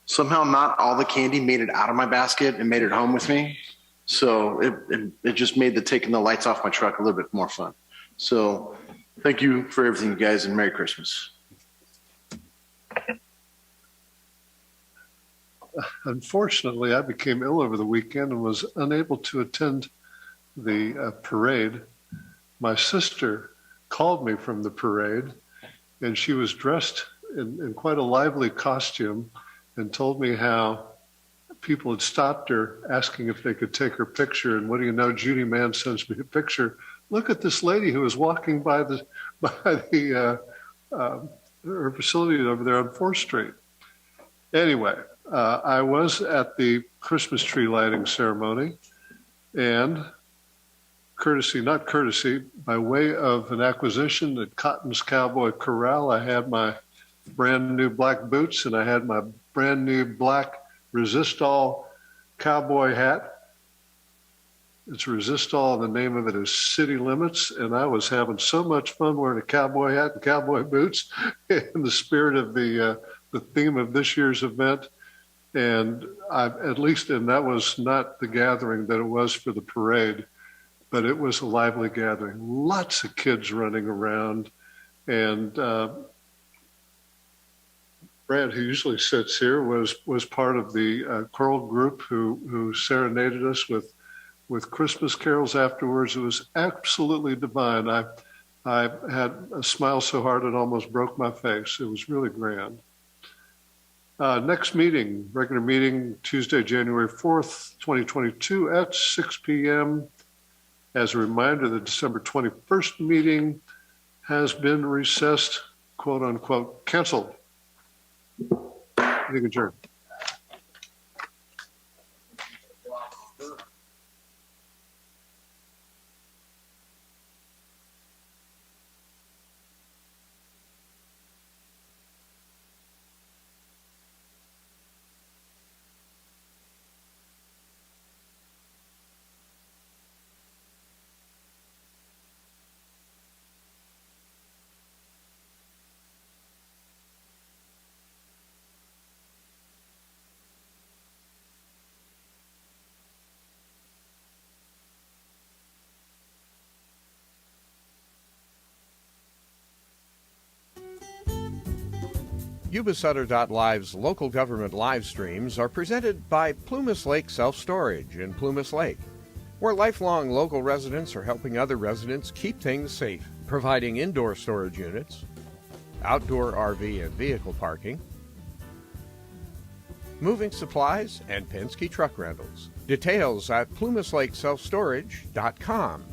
somehow not all the candy made it out of my basket and made it home with me. So it just made the taking the lights off my truck a little bit more fun. So thank you for everything, you guys, and Merry Christmas. Unfortunately, I became ill over the weekend and was unable to attend the parade. My sister called me from the parade, and she was dressed in quite a lively costume and told me how people had stopped her asking if they could take her picture. And what do you know, Judy Mann sends me a picture. Look at this lady who was walking by her facility over there on 4th Street. Anyway, I was at the Christmas tree lighting ceremony, and not courtesy, by way of an acquisition at Cotton's Cowboy Corral, I had my brand new black boots and I had my brand new black Resistol cowboy hat. It's Resistol, and the name of it is City Limits, and I was having so much fun wearing a cowboy hat and cowboy boots in the spirit of the theme of this year's event. And that was not the gathering that it was for the parade, but it was a lively gathering. Lots of kids running around, and Brad, who usually sits here, was part of the choral group who serenaded us with Christmas carols afterwards. It was absolutely divine. I had a smile so hard it almost broke my face. It was really grand. Next meeting, regular meeting, Tuesday, January 4th, 2022 at 6 p.m. As a reminder, the December 21st meeting has been recessed, quote unquote, canceled. Meeting adjourned. Yuba-Sutter.LIVE's local government live streams are presented by Plumas Lake Self-Storage in Plumas Lake, where lifelong local residents are helping other residents keep things safe, providing indoor storage units, outdoor RV and vehicle parking, moving supplies, and Penske truck rentals. Details at PlumasLakeSelfStorage.com.